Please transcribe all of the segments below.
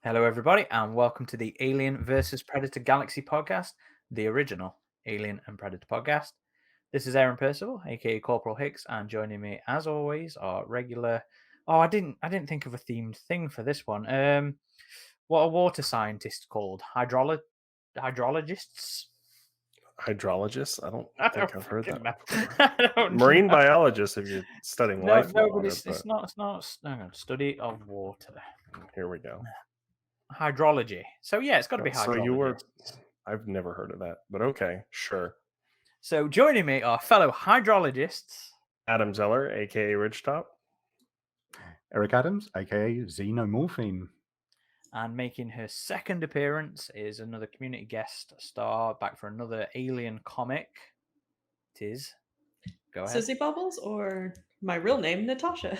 Hello, everybody, and welcome to the Alien versus Predator Galaxy podcast, the original Alien and Predator podcast. This is Aaron Percival, aka Corporal Hicks, and joining me, as always, are regular. Oh, I didn't think of a themed thing for this one. What are water scientists called? Hydrologists? Hydrologists? I don't I think don't I've heard fucking that know. before. I don't Marine know. biologist if you're studying No, life in no, but water, it's but not. Hang on, study of water, here we go. hydrology. So yeah, it's got to be So you were hydrologist. I've never heard of that, but okay, sure. So joining me are fellow hydrologists. Adam Zeller, aka RidgeTop. Eric Adams, aka Xenomorphine. And making her second appearance is another community guest star back for another Alien comic. It is. Go ahead. SizzyBubbles or my real name, Natasha.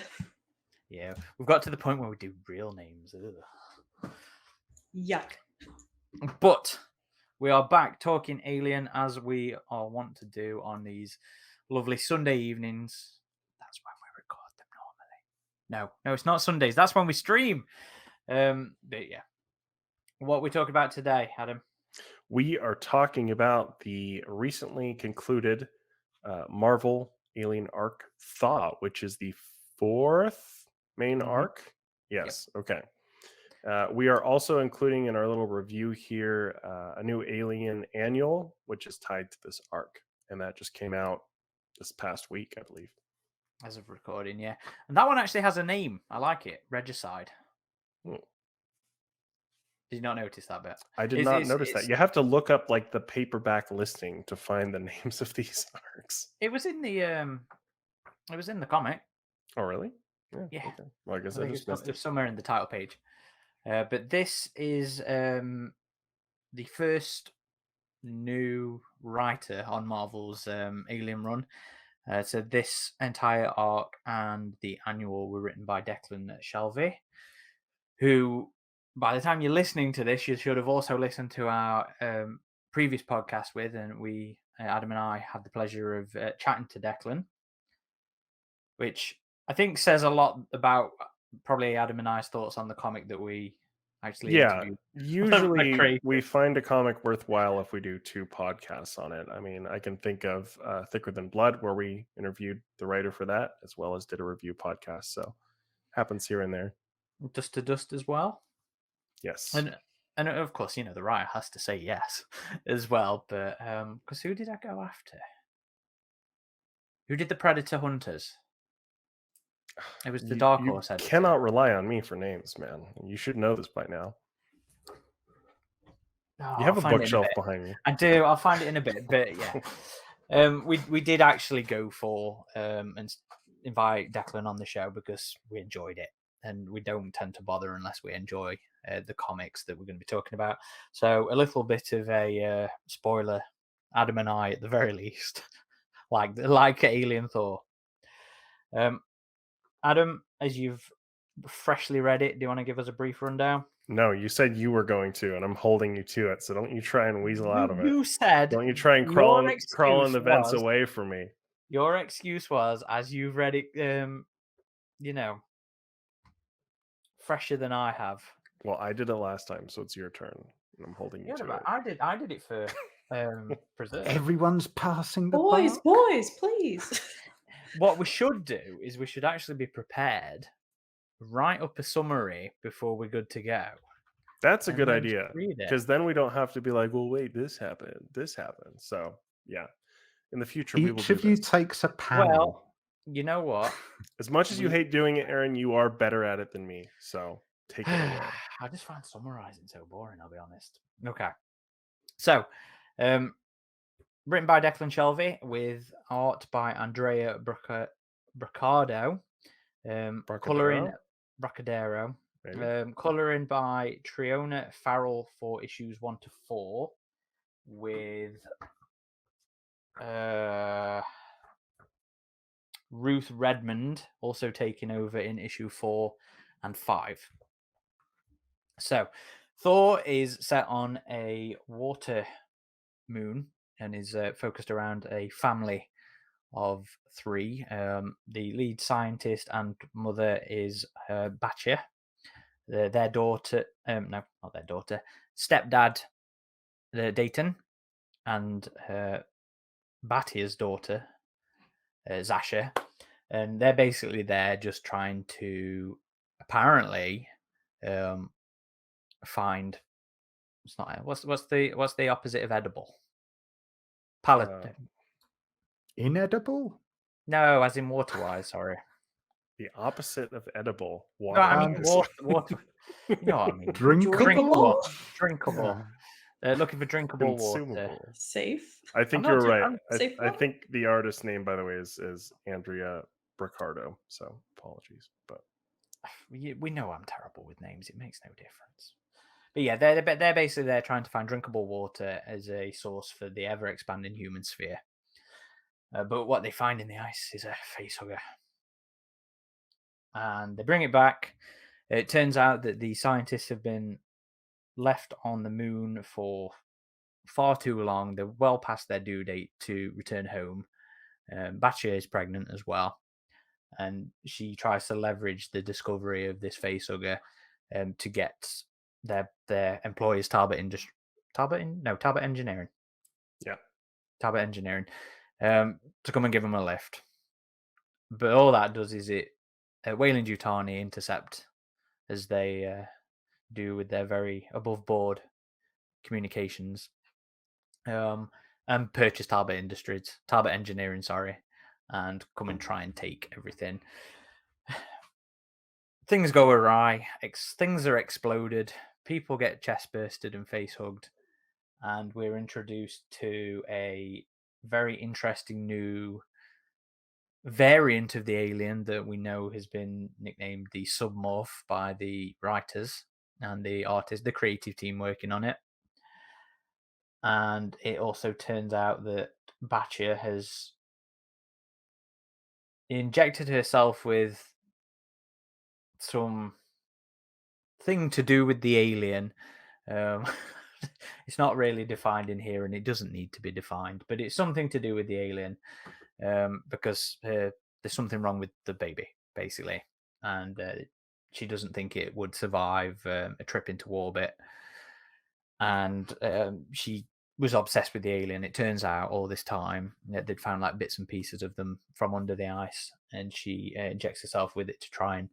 Yeah, we've got to the point where we do real names. Ugh. Yuck. But we are back talking Alien as we are want to do on these lovely Sunday evenings. That's when we record them normally. No, it's not Sundays. That's when we stream. But yeah, what we talking about today, Adam? We are talking about the recently concluded Marvel Alien arc Thaw, which is the fourth main arc. Yes, okay. We are also including in our little review here a new Alien annual, which is tied to this arc. And that just came out this past week, I believe. As of recording, yeah. And that one actually has a name. I like it. Regicide. Did you not notice that bit? I did not notice that. You have to look up like the paperback listing to find the names of these arcs. It was in the comic. Oh, really? Yeah. Okay. Well, I guess I think it's somewhere in the title page. But this is the first new writer on Marvel's Alien run. So this entire arc and the annual were written by Declan Shalvey, who, by the time you're listening to this, you should have also listened to our previous podcast with, and we, Adam and I, had the pleasure of chatting to Declan, which I think says a lot about probably Adam and I's thoughts on the comic that we actually interviewed. Usually we find a comic worthwhile if we do two podcasts on it. I mean, I can think of Thicker Than Blood, where we interviewed the writer for that, as well as did a review podcast. So happens here and there. Dust to Dust as well. Yes. And of course, the writer has to say yes as well. But because who did I go after? Who did the Predator Hunters? It was the Dark Horse. You cannot rely on me for names, man. You should know this by now. You have a bookshelf behind you. I do. I'll find it in a bit. But yeah, we did actually go for and invite Declan on the show because we enjoyed it, and we don't tend to bother unless we enjoy the comics that we're going to be talking about. So a little bit of a spoiler. Adam and I, at the very least, like Alien Thor. Adam, as you've freshly read it, do you want to give us a brief rundown? No, you said you were going to, and I'm holding you to it. So don't you try and weasel out of it. You said. Don't you try and crawl in the vents away from me. Your excuse was, as you've read it, fresher than I have. Well, I did it last time, so it's your turn, and I'm holding you to it. I did it for Preserve. Everyone's passing the Boys, please. What we should do is we should actually be prepared, write up a summary before we're good to go. That's a good idea, because then we don't have to be like, well, wait, this happened. So, yeah. In the future, we will do Each of you takes a panel. Well, you know what? As much as you hate doing it, Aaron, you are better at it than me. So, take it away. I just find summarizing so boring, I'll be honest. Okay. So, written by Declan Shalvey with art by Andrea Bracado. Coloring Bracadero. Coloring by Triona Farrell for issues 1 to 4, with Ruth Redmond also taking over in issue 4 and 5. So, Thor is set on a water moon and is focused around a family of 3. The lead scientist and mother is Batcher, their daughter, no, not their daughter, stepdad, Dayton, and Batia's daughter, Zasha, and they're basically there just trying to apparently find. It's not what's the opposite of edible? Inedible? No, as in water-wise. Sorry. The opposite of edible. No, Water. I mean Um, water. You know what I mean? Drinkable? Drinkable. Yeah. Looking for drinkable water. Consumable. Safe. I think I'm you're not right. safe I water? think the artist's name, by the way, is Andrea Bricardo. So apologies, but We know I'm terrible with names. It makes no difference. But yeah, they're basically there trying to find drinkable water as a source for the ever expanding human sphere. But what they find in the ice is a facehugger, and they bring it back. It turns out that the scientists have been left on the moon for far too long. They're well past their due date to return home. Batshir is pregnant as well, and she tries to leverage the discovery of this facehugger to get their employers Talbot Engineering. Yeah. Talbot Engineering to come and give them a lift. But all that does is it Wayland Yutani intercept, as they do with their very above board communications, and purchase Talbot Engineering, and come and try and take everything. Things go awry. Things are exploded. People get chest bursted and face hugged, and we're introduced to a very interesting new variant of the alien that we know has been nicknamed the Submorph by the writers and the artists, the creative team working on it. And it also turns out that Batshir has injected herself with some thing to do with the alien. It's not really defined in here, and it doesn't need to be defined, but it's something to do with the alien, because there's something wrong with the baby, basically, and she doesn't think it would survive a trip into orbit, and she was obsessed with the alien. It turns out all this time they'd found like bits and pieces of them from under the ice, and she injects herself with it to try and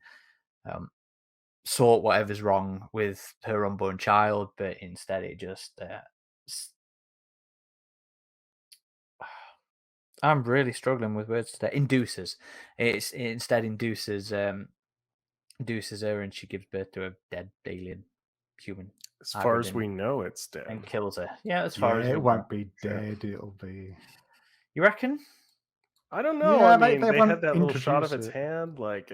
sort whatever's wrong with her unborn child, but instead it just I'm really struggling with words today. Induces her, and she gives birth to a dead alien human. as far as we know, it's dead. And kills her. Yeah, as far as we it won't know. be dead. It'll be. You reckon? I don't know. Yeah, I mean, they they won't had that little shot of introduce its it. hand, like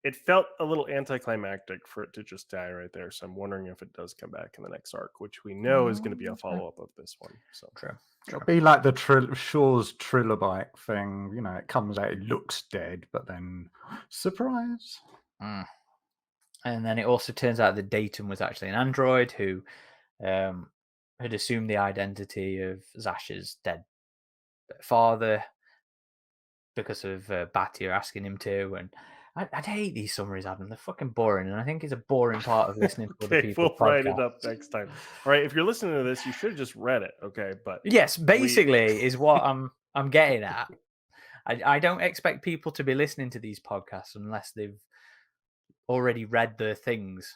it felt a little anticlimactic for it to just die right there. So I'm wondering if it does come back in the next arc, which we know is going to be a follow-up of this one. So True. It'll be like the Shaw's Trilobite thing. You know, it comes out, it looks dead, but then surprise. And then it also turns out that Dayton was actually an android who had assumed the identity of Zasha's dead father because of Batia asking him to. And I'd hate these summaries, Adam. They're fucking boring, and I think it's a boring part of listening to other okay, people's we'll write it podcasts. up next time. All right, if you're listening to this, you should have just read it. Okay, but yes, basically is what I'm getting at. I don't expect people to be listening to these podcasts unless they've already read the things,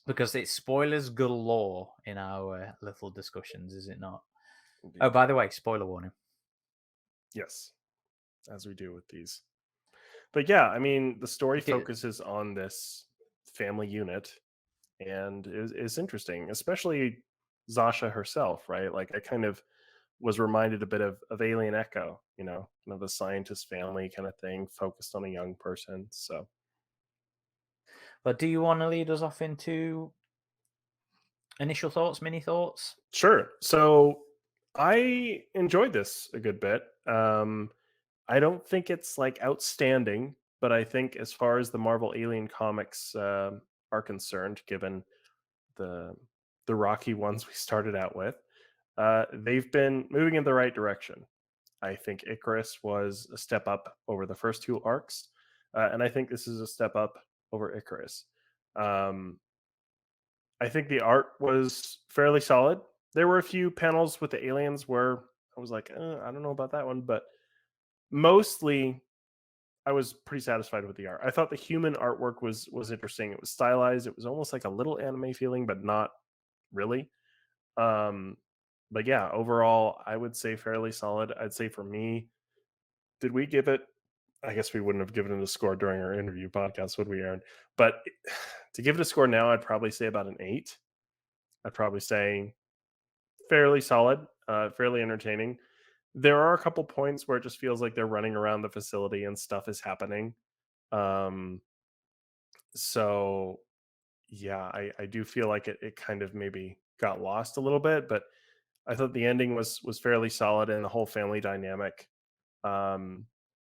because it's spoilers galore in our little discussions, is it not? Oh, by the way, spoiler warning. Yes, as we do with these. But yeah, I mean, the story focuses on this family unit, and is interesting, especially Zasha herself, right? Like I kind of was reminded a bit of Alien Echo, you know, the scientist family kind of thing, focused on a young person. So, but do you want to lead us off into initial thoughts, mini thoughts? Sure. So I enjoyed this a good bit. I don't think it's like outstanding, but I think as far as the Marvel Alien comics are concerned, given the rocky ones we started out with, they've been moving in the right direction. I think Icarus was a step up over the first two arcs, and I think this is a step up over Icarus. I think the art was fairly solid. There were a few panels with the aliens where I was like, I don't know about that one, but mostly I was pretty satisfied with the art. I thought the human artwork was interesting. It was stylized. It was almost like a little anime feeling, but not really. Um, but yeah, overall, I would say fairly solid. I'd say for me, did we give it? I guess we wouldn't have given it a score during our interview podcast, would we, Aaron? But to give it a score now, I'd probably say about an 8. I'd probably say fairly solid, fairly entertaining. There are a couple points where it just feels like they're running around the facility and stuff is happening. So yeah, I do feel like it kind of maybe got lost a little bit, but I thought the ending was fairly solid, and the whole family dynamic, um,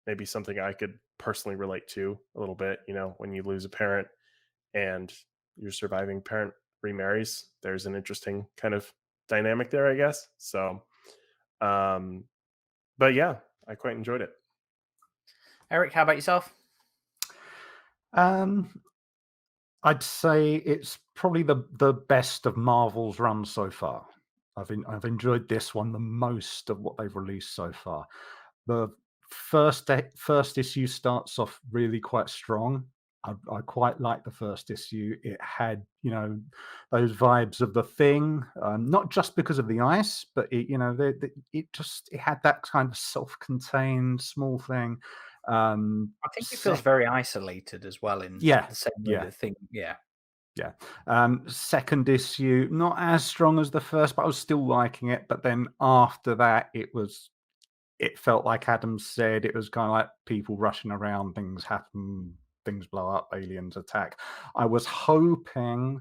maybe something I could personally relate to a little bit. You know, when you lose a parent and your surviving parent remarries, there's an interesting kind of dynamic there, I guess. So, um, but yeah, I quite enjoyed it. Eric, how about yourself? I'd say it's probably the best of Marvel's run so far. I've enjoyed this one the most of what they've released so far. The first issue starts off really quite strong. I quite like the first issue. It had, you know, those vibes of The Thing, not just because of the ice, but it, you know, it had that kind of self-contained small thing. I think it feels very isolated as well in Yeah, the same way the Thing. Yeah. Yeah. Second issue, not as strong as the first, but I was still liking it. But then after that, it felt like Adam said, it was kind of like people rushing around, things happen, things blow up, aliens attack. I was hoping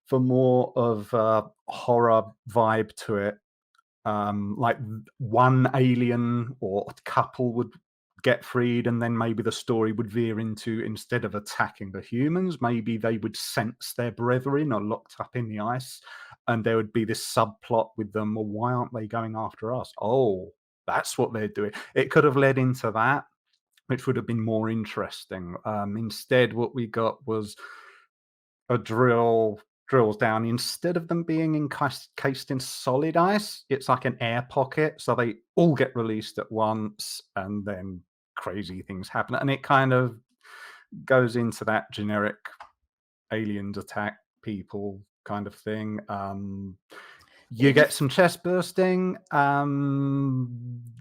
for more of a horror vibe to it. Like one alien or a couple would get freed, and then maybe the story would veer into, instead of attacking the humans, maybe they would sense their brethren are locked up in the ice, and there would be this subplot with them. Well, why aren't they going after us? Oh, that's what they're doing. It could have led into that, which would have been more interesting. Instead, what we got was a drills down. Instead of them being encased in solid ice, it's like an air pocket, so they all get released at once, and then crazy things happen, and it kind of goes into that generic aliens attack people kind of thing. You get some chest bursting.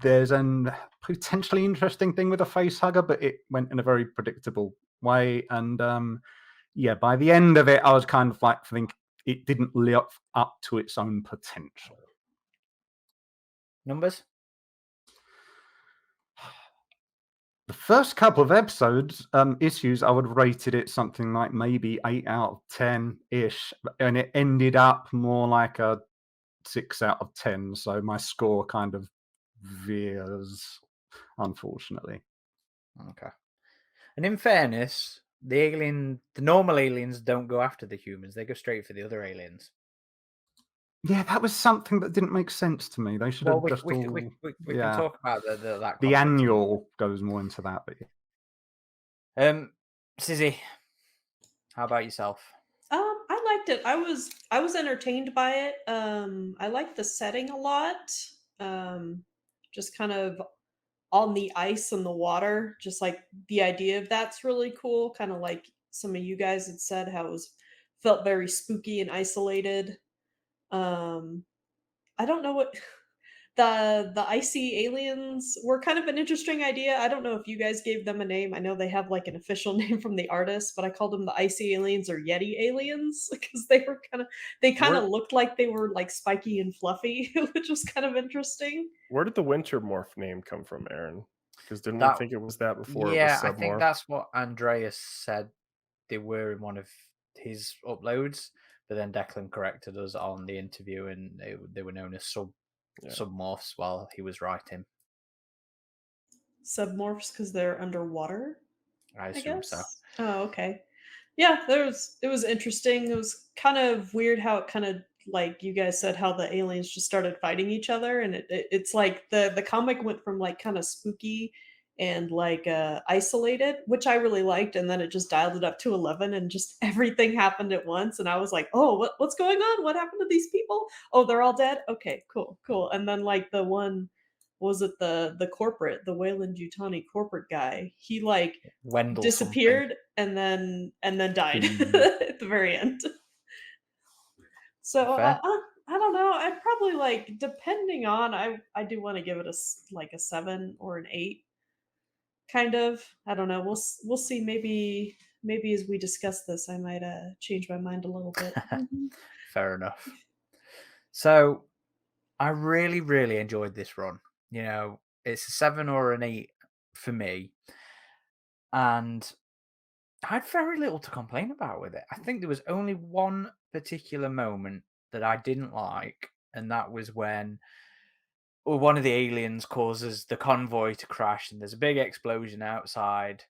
There's an potentially interesting thing with a face hugger, but it went in a very predictable way, and yeah, by the end of it, I was kind of like think it didn't live up to its own potential. Numbers? The first couple of episodes, issues, I would have rated it something like maybe 8 out of 10-ish, and it ended up more like a 6 out of 10. So my score kind of veers, unfortunately. Okay. And in fairness, the normal aliens don't go after the humans; they go straight for the other aliens. Yeah, that was something that didn't make sense to me. They should have just we all. can talk about that. The conflict. annual goes more into that, but yeah. Sizzy, how about yourself? I liked it. I was entertained by it. I liked the setting a lot. Just kind of on the ice and the water. Just like the idea of that's really cool. Kind of like some of you guys had said how it was felt very spooky and isolated. I don't know what the icy aliens were kind of an interesting idea. I don't know if you guys gave them a name. I know they have like an official name from the artist, but I called them the icy aliens or Yeti aliens because they kind of looked like they were like spiky and fluffy, which was kind of interesting. Where did the winter morph name come from, Aaron? Because didn't we think it was that before? Yeah, it was I think that's what Andreas said they were in one of his uploads, but then Declan corrected us on the interview, and they were known as submorphs while he was writing. Submorphs because they're underwater, I assume so. Oh, okay. Yeah, it was interesting. It was kind of weird how it kind of, like you guys said, how the aliens just started fighting each other, and it's like the comic went from like kind of spooky and like isolated, which I really liked, and then it just dialed it up to 11 and just everything happened at once, and I was like, oh, what's going on? What happened to these people? Oh, they're all dead. Okay, cool. And then like the one, was it the corporate, the Wayland Yutani corporate guy, he like Wendell disappeared and then died at the very end. So Fair. I don't know. I'd probably like, depending on, I do want to give it like a 7 or an 8, kind of. I don't know. We'll see. Maybe as we discuss this, I might change my mind a little bit. Fair enough. So I really, really enjoyed this run. You know, it's a 7 or an 8 for me. And I had very little to complain about with it. I think there was only one particular moment that I didn't like, and that was when one of the aliens causes the convoy to crash, and there's a big explosion outside,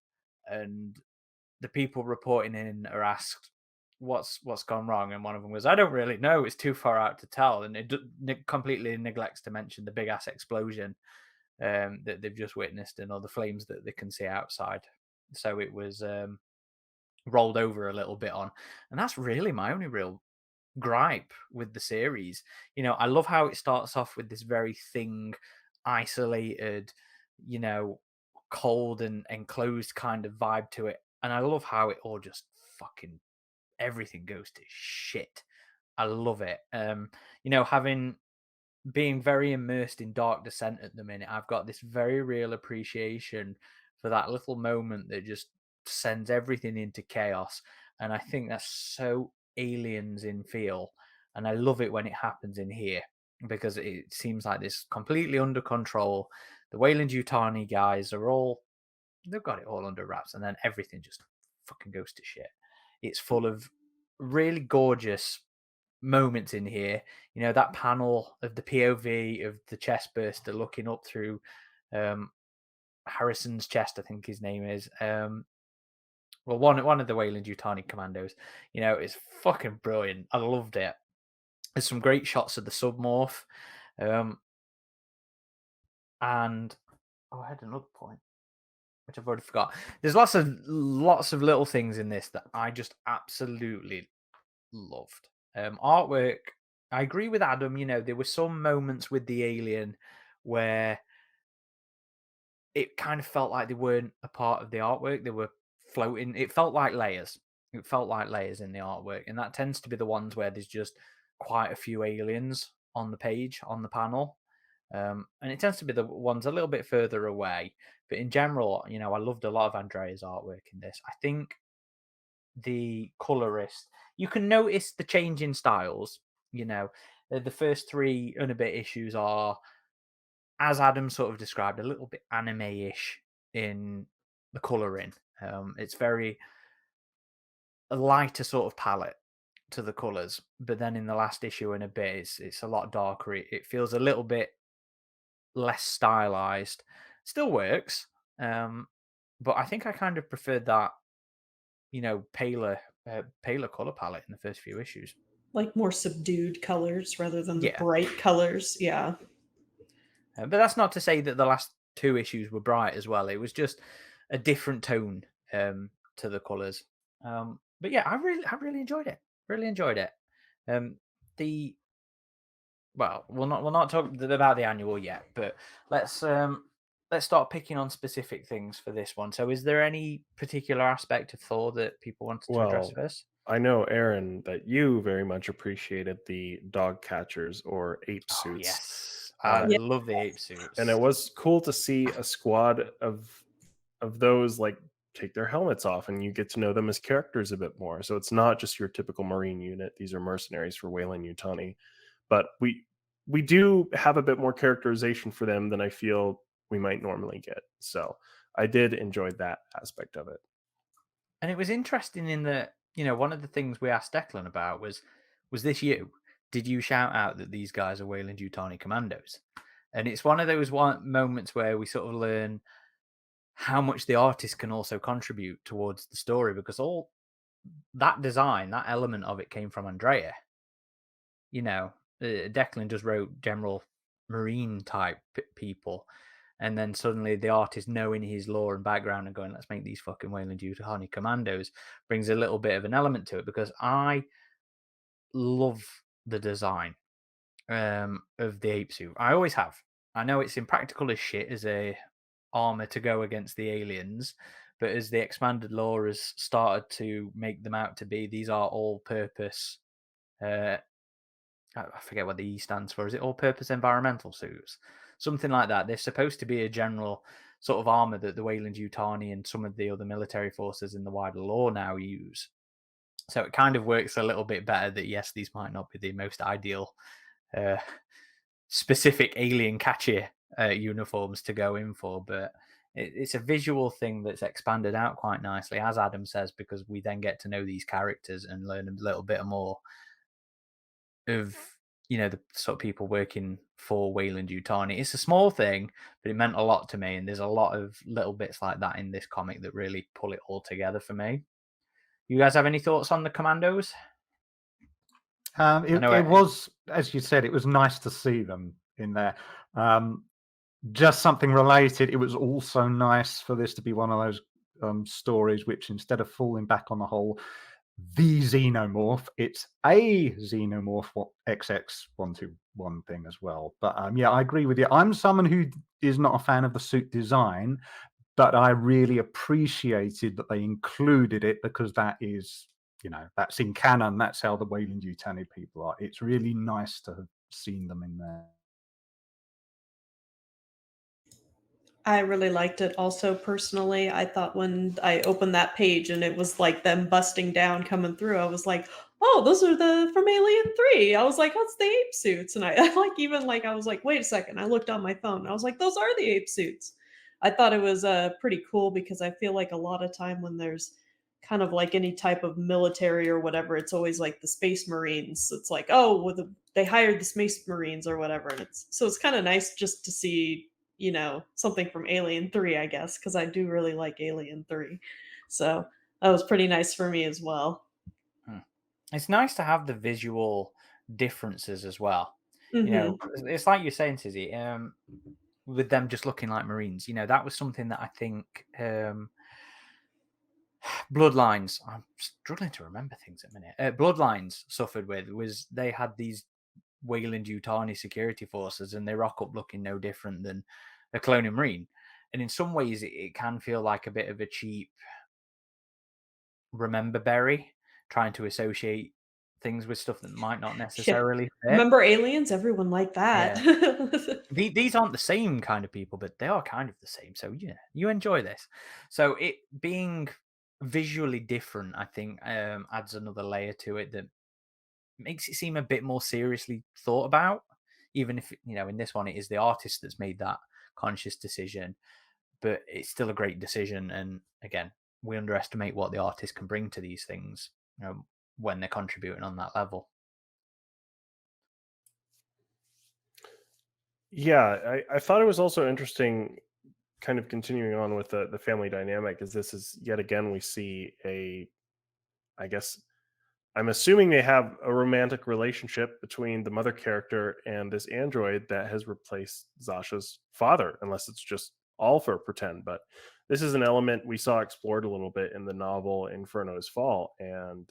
and the people reporting in are asked, what's gone wrong, and one of them goes, I don't really know, it's too far out to tell, and it completely neglects to mention the big ass explosion that they've just witnessed, and all the flames that they can see outside. So it was rolled over a little bit on, and that's really my only real gripe with the series. You know, I love how it starts off with this very thing, isolated, you know, cold and enclosed kind of vibe to it, and I love how it all just fucking everything goes to shit. I love it. You know, being very immersed in Dark Descent at the minute, I've got this very real appreciation for that little moment that just sends everything into chaos, and I think that's so Aliens in feel, and I love it when it happens in here because it seems like this completely under control. The Wayland Yutani guys they've got it all under wraps, and then everything just fucking goes to shit. It's full of really gorgeous moments in here. You know, that panel of the POV of the chest burster looking up through Harrison's chest, I think his name is. Well, one of the Wayland Yutani Commandos. You know, it's fucking brilliant. I loved it. There's some great shots of the submorph. And I had another point, which I've already forgot. There's lots of little things in this that I just absolutely loved. Artwork, I agree with Adam. You know, there were some moments with the alien where it kind of felt like they weren't a part of the artwork. They were floating. It felt like layers. It felt like layers in the artwork, and that tends to be the ones where there's just quite a few aliens on the page, on the panel. And it tends to be the ones a little bit further away. But in general, you know, I loved a lot of Andrea's artwork in this. I think the colorist, you can notice the change in styles. You know, the first 3 and a bit issues are, as Adam sort of described, a little bit anime-ish in the coloring. It's very a lighter sort of palette to the colors, but then in the last issue and a bit, it's a lot darker. It feels a little bit less stylized. Still works, but I think I kind of preferred that, you know, paler color palette in the first few issues. Like more subdued colors rather than the Yeah. bright colors. Yeah. But that's not to say that the last 2 issues were bright as well. It was just a different tone to the colors. But yeah, I really enjoyed it. Really enjoyed it. We'll not talk about the annual yet, but let's start picking on specific things for this one. So, is there any particular aspect of Thor that people wanted to address first? I know, Aaron, that you very much appreciated the dog catchers or ape suits. Yes, I love the ape suits, and it was cool to see a squad of those like take their helmets off, and you get to know them as characters a bit more. So it's not just your typical Marine unit; these are mercenaries for Wayland Yutani, but we do have a bit more characterization for them than I feel we might normally get. So I did enjoy that aspect of it. And it was interesting in that, you know, one of the things we asked Declan about was this you? Did you shout out that these guys are Wayland Yutani Commandos? And it's one of those moments where we sort of learn how much the artist can also contribute towards the story, because all that design, that element of it came from Andrea. You know, Declan just wrote general Marine type people. and then suddenly the artist knowing his lore and background and going, let's make these fucking Weyland-Yutani Commandos, brings a little bit of an element to it, because I love the design of the ape suit. I always have. I know it's impractical as shit as a armor to go against the aliens, but as the expanded lore has started to make them out to be, these are all-purpose. I forget what the E stands for. Is it all-purpose environmental suits? Something like that. They're supposed to be a general sort of armor that the Weyland-Yutani and some of the other military forces in the wider lore now use. So it kind of works a little bit better that, yes, these might not be the most ideal specific alien catcher uniforms to go in for, but it's a visual thing that's expanded out quite nicely, as Adam says, because we then get to know these characters and learn a little bit more of, you know, the sort of people working for Weyland-Yutani. It's a small thing, but it meant a lot to me, and there's a lot of little bits like that in this comic that really pull it all together for me. You guys have any thoughts on the Commandos? It was, as you said, it was nice to see them in there. Just something related, it was also nice for this to be one of those stories which, instead of falling back on the whole the xenomorph, it's a xenomorph XX121 thing as well. But yeah, I agree with you. I'm someone who is not a fan of the suit design, but I really appreciated that they included it, because that is, you know, that's in canon. That's how the Weyland-Yutani people are. It's really nice to have seen them in there. I really liked it also personally. I thought when I opened that page and it was like them busting down coming through, I was like, oh, those are the from Alien 3. I was like, that's the ape suits. And I like, even like, I was like, wait a second. I looked on my phone. I was like, those are the ape suits. I thought it was pretty cool, because I feel like a lot of time when there's kind of like any type of military or whatever, it's always like the Space Marines. It's like, oh, well, they hired the Space Marines or whatever. And it's kind of nice just to see, you know, something from Alien 3, I guess, because I do really like Alien 3. So that was pretty nice for me as well. It's nice to have the visual differences as well. Mm-hmm. You know, it's like you're saying, Sizzy, with them just looking like Marines. You know, that was something that I think Bloodlines, I'm struggling to remember things at a minute. Bloodlines suffered with, was they had these Weyland-Yutani security forces, and they rock up looking no different than a cloning Marine. And in some ways, it can feel like a bit of a cheap remember berry, trying to associate things with stuff that might not necessarily fit. Remember Aliens? Everyone liked that. Yeah. These aren't the same kind of people, but they are kind of the same. So yeah, you enjoy this. So it being visually different, I think, adds another layer to it that makes it seem a bit more seriously thought about, even if, you know, in this one it is the artist that's made that conscious decision, but it's still a great decision. And again, we underestimate what the artist can bring to these things, you know, when they're contributing on that level. Yeah, I thought it was also interesting, kind of continuing on with the family dynamic, is this is yet again we see I guess I'm assuming they have a romantic relationship between the mother character and this android that has replaced Zasha's father, unless it's just all for pretend. But this is an element we saw explored a little bit in the novel Inferno's Fall, and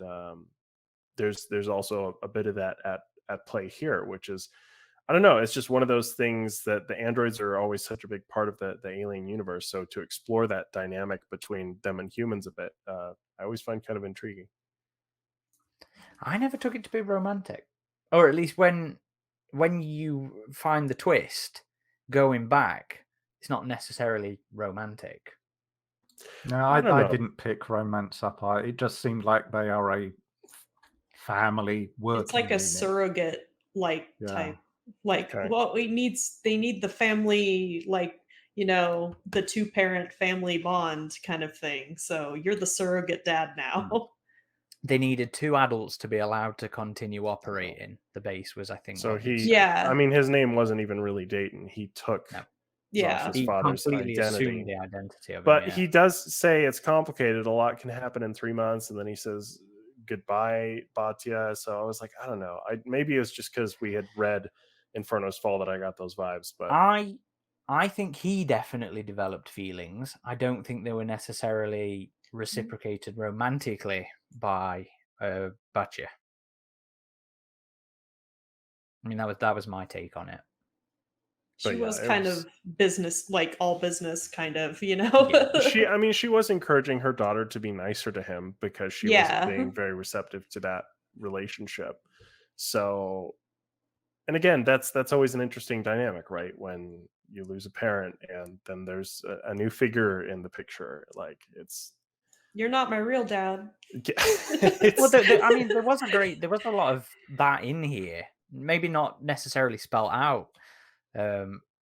there's also a bit of that at play here, which is, I don't know, it's just one of those things that the androids are always such a big part of the alien universe. So to explore that dynamic between them and humans a bit, I always find kind of intriguing. I never took it to be romantic, or at least when you find the twist going back, it's not necessarily romantic. No, I didn't pick romance up. It just seemed like they are a family working. It's like a surrogate type. Like, Okay. well, they need the family, like, you know, the 2-parent family bond kind of thing. So you're the surrogate dad now. They needed 2 adults to be allowed to continue operating. The base was, I think. So yeah. I mean, his name wasn't even really Dayton. He took Zasha's father's completely identity. assumed the identity of him. But he does say it's complicated. A lot can happen in 3 months, and then he says goodbye, Batya. So I was like, I don't know. Maybe it was just because we had read Inferno's Fall that I got those vibes. But I think he definitely developed feelings. I don't think they were necessarily reciprocated romantically by Batya. I mean, that was my take on it. She But yeah, was it kind was- of business, like all business, kind of, you know. Yeah. she was encouraging her daughter to be nicer to him because she wasn't Yeah. being very receptive to that relationship. So, and again, that's always an interesting dynamic, right? When you lose a parent and then there's a new figure in the picture, like it's You're not my real dad. Well, I mean, there was a lot of that in here. Maybe not necessarily spelled out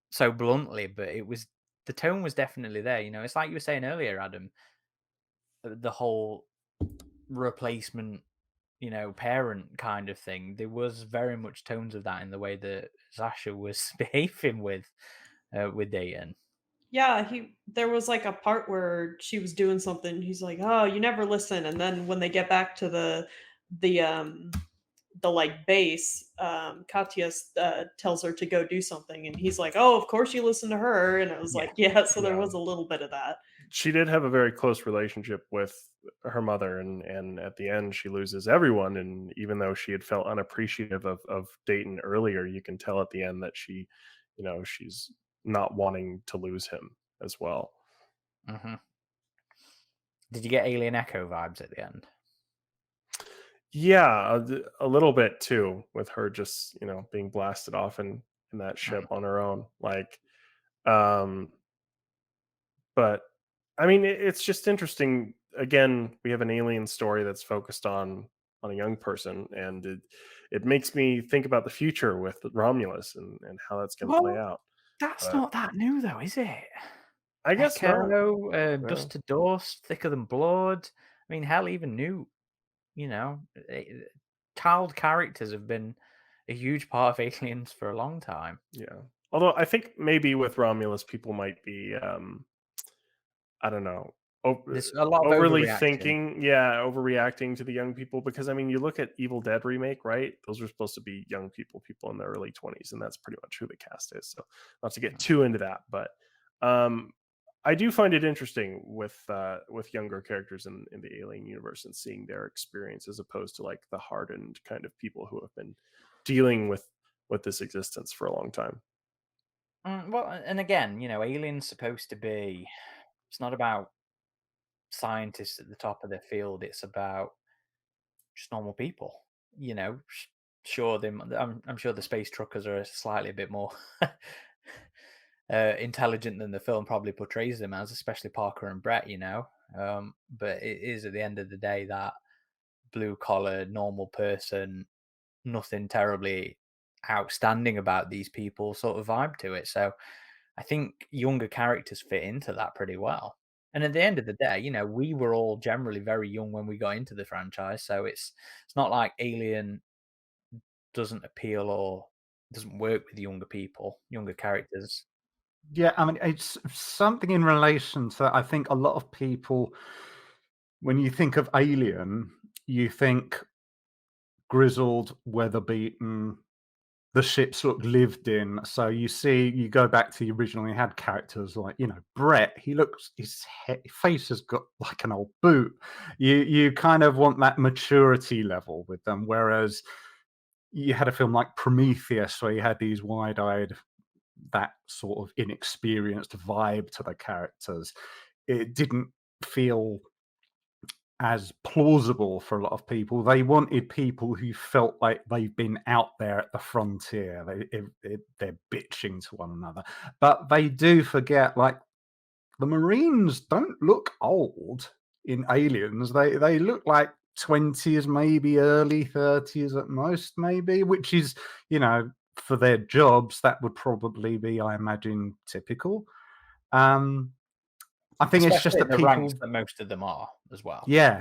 so bluntly, but the tone was definitely there. You know, it's like you were saying earlier, Adam. The whole replacement, parent kind of thing. There was very much tones of that in the way that Zasha was behaving with Dayan. Yeah, there was like a part where she was doing something. He's like, "Oh, you never listen." And then when they get back to the like base, Katya tells her to go do something, and he's like, "Oh, of course you listen to her." And it was Yeah. like, yeah, so there Yeah. was a little bit of that. She did have a very close relationship with her mother, and at the end she loses everyone. And even though she had felt unappreciative of Dayton earlier, you can tell at the end that she, she's not wanting to lose him as well. Mm-hmm. Did you get Alien Echo vibes at the end? Yeah, a little bit too, with her just being blasted off in that ship on her own, like but I mean, it's just interesting. Again, we have an alien story that's focused on a young person, and it makes me think about the future with Romulus and how that's going to play out. That's But not that new, though, is it? I guess not. Echo, Yeah. Dust to Dust, Thicker Than Blood. I mean, hell, even new, child characters have been a huge part of Aliens for a long time. Yeah. Although I think maybe with Romulus, people might be I don't know, There's a lot of overly overreaction. thinking, yeah, overreacting to the young people. Because I mean, you look at Evil Dead remake, right? Those are supposed to be young people in their early 20s, and that's pretty much who the cast is. So not to get too into that, but I do find it interesting with younger characters in the Alien universe and seeing their experience as opposed to like the hardened kind of people who have been dealing with this existence for a long time. Well, and again, Alien's supposed to be. It's not about scientists at the top of their field. It's about just normal people. Sure, I'm sure the space truckers are slightly a bit more intelligent than the film probably portrays them as, especially Parker and Brett. But it is at the end of the day that blue collar normal person, nothing terribly outstanding about these people sort of vibe to it. So I think younger characters fit into that pretty well. And at the end of the day, we were all generally very young when we got into the franchise, so it's not like Alien doesn't appeal or doesn't work with younger people, younger characters. Yeah, I mean, it's something in relation to, I think a lot of people, when you think of Alien, you think grizzled, weather beaten, the ship sort of lived in. So you go back to the original, you had characters like, Brett, his face has got like an old boot. You kind of want that maturity level with them. Whereas you had a film like Prometheus where you had these wide-eyed, that sort of inexperienced vibe to the characters. It didn't feel as plausible for a lot of people. They wanted people who felt like they've been out there at the frontier. They're bitching to one another, but they do forget, like, the Marines don't look old in Aliens. They look like 20s, maybe early 30s at most, maybe, which is, for their jobs, that would probably be, I imagine, typical. I think it's just Especially that in the people, ranks that most of them are as well. yeah,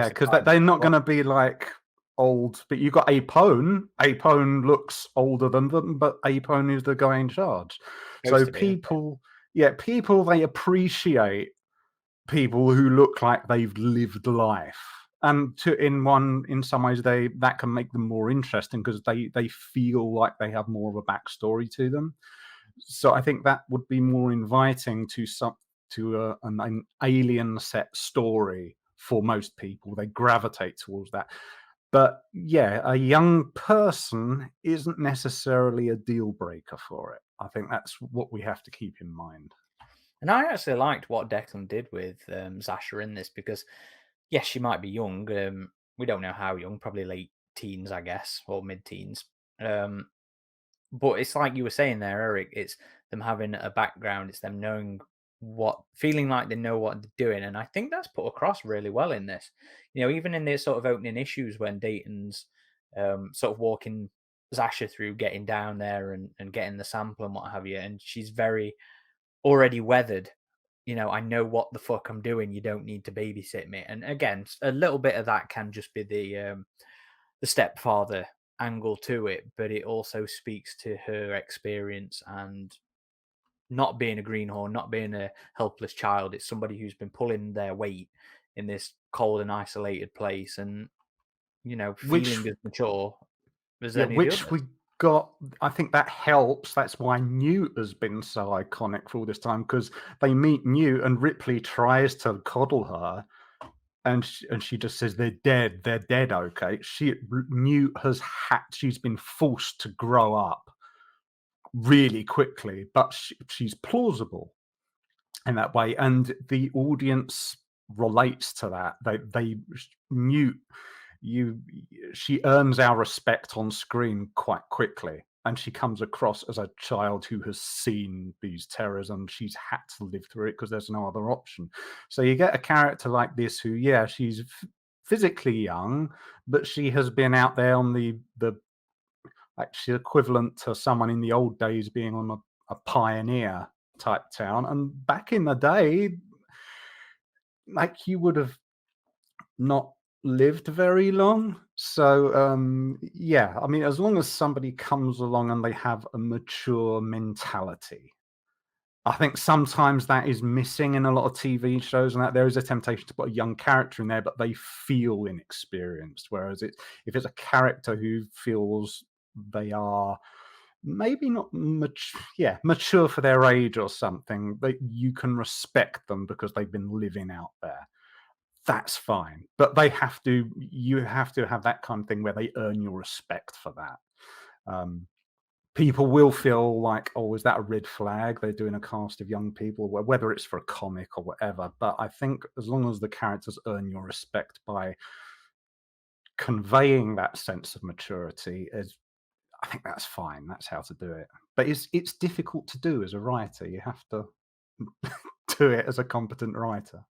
because they're not going to be like old. But you got Apone. Apone looks older than them, but Apone is the guy in charge. So Supposed to be, isn't it? people they appreciate people who look like they've lived life, and in some ways that can make them more interesting because they feel like they have more of a backstory to them. So I think that would be more inviting to an alien set story for most people. They gravitate towards that. But yeah, a young person isn't necessarily a deal breaker for it. I think that's what we have to keep in mind. And I actually liked what Declan did with Zasha in this because, yes, she might be young. We don't know how young, probably late teens, I guess, or mid-teens. But it's like you were saying there, Eric, it's them having a background, it's them knowing feeling like they know what they're doing. And I think that's put across really well in this. Even in the sort of opening issues when Dayton's sort of walking Zasha through getting down there and getting the sample and what have you. And she's very already weathered. I know what the fuck I'm doing. You don't need to babysit me. And again, a little bit of that can just be the stepfather angle to it, but it also speaks to her experience and not being a greenhorn, not being a helpless child. It's somebody who's been pulling their weight in this cold and isolated place, and feeling as mature as any of the which others. we got. I think that helps. That's why Newt has been so iconic for all this time, because they meet Newt and Ripley tries to coddle her, and she just says they're dead. Okay. Newt she's been forced to grow up really quickly, but she's plausible in that way, and the audience relates to that. Newt, she earns our respect on screen quite quickly, and she comes across as a child who has seen these terrors and she's had to live through it because there's no other option. So you get a character like this who, yeah, she's physically young, but she has been out there on the actually equivalent to someone in the old days being on a pioneer type town. And back in the day, like, you would have not lived very long. So yeah, I mean, as long as somebody comes along and they have a mature mentality, I think sometimes that is missing in a lot of TV shows, and that there is a temptation to put a young character in there, but they feel inexperienced. Whereas if it's a character who feels they are maybe not mature for their age or something, but you can respect them because they've been living out there. That's fine, but you have to have that kind of thing where they earn your respect for that. People will feel like, oh, is that a red flag? They're doing a cast of young people, whether it's for a comic or whatever. But I think as long as the characters earn your respect by conveying that sense of maturity, I think that's fine. That's how to do it. But it's difficult to do as a writer. You have to do it as a competent writer.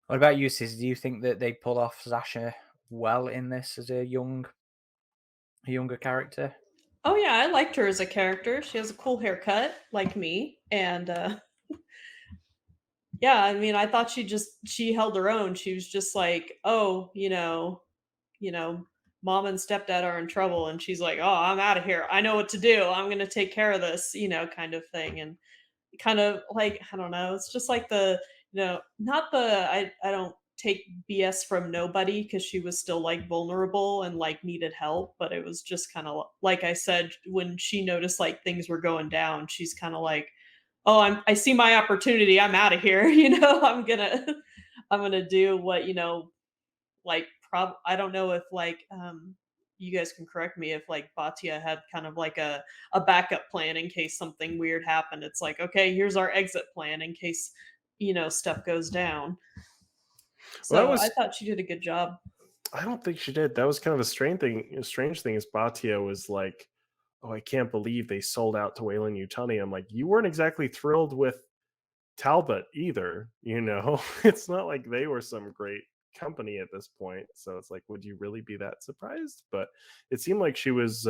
What about you, Sis? Do you think that they pull off Zasha well in this as a younger character? Oh yeah, I liked her as a character. She has a cool haircut, like me, and yeah, I mean, I thought she held her own. She was just like, oh, mom and stepdad are in trouble, and she's like, oh, I'm out of here. I know what to do. I'm gonna take care of this, kind of thing, and kind of like, I don't know. It's just like not the I don't take BS from nobody, because she was still like vulnerable and like needed help, but it was just kind of like I said, when she noticed like things were going down, she's kind of like, oh, I see my opportunity. I'm out of here. I'm gonna do what like I don't know if like you guys can correct me if like Batia had kind of like a backup plan in case something weird happened. It's like, okay, here's our exit plan in case stuff goes down. So I thought she did a good job. I don't think she did. That was kind of a strange thing. Is Batia was like, "Oh, I can't believe they sold out to Wayland Yutani." I'm like, you weren't exactly thrilled with Talbot either. It's not like they were some great company at this point. So it's like, would you really be that surprised? But it seemed like she was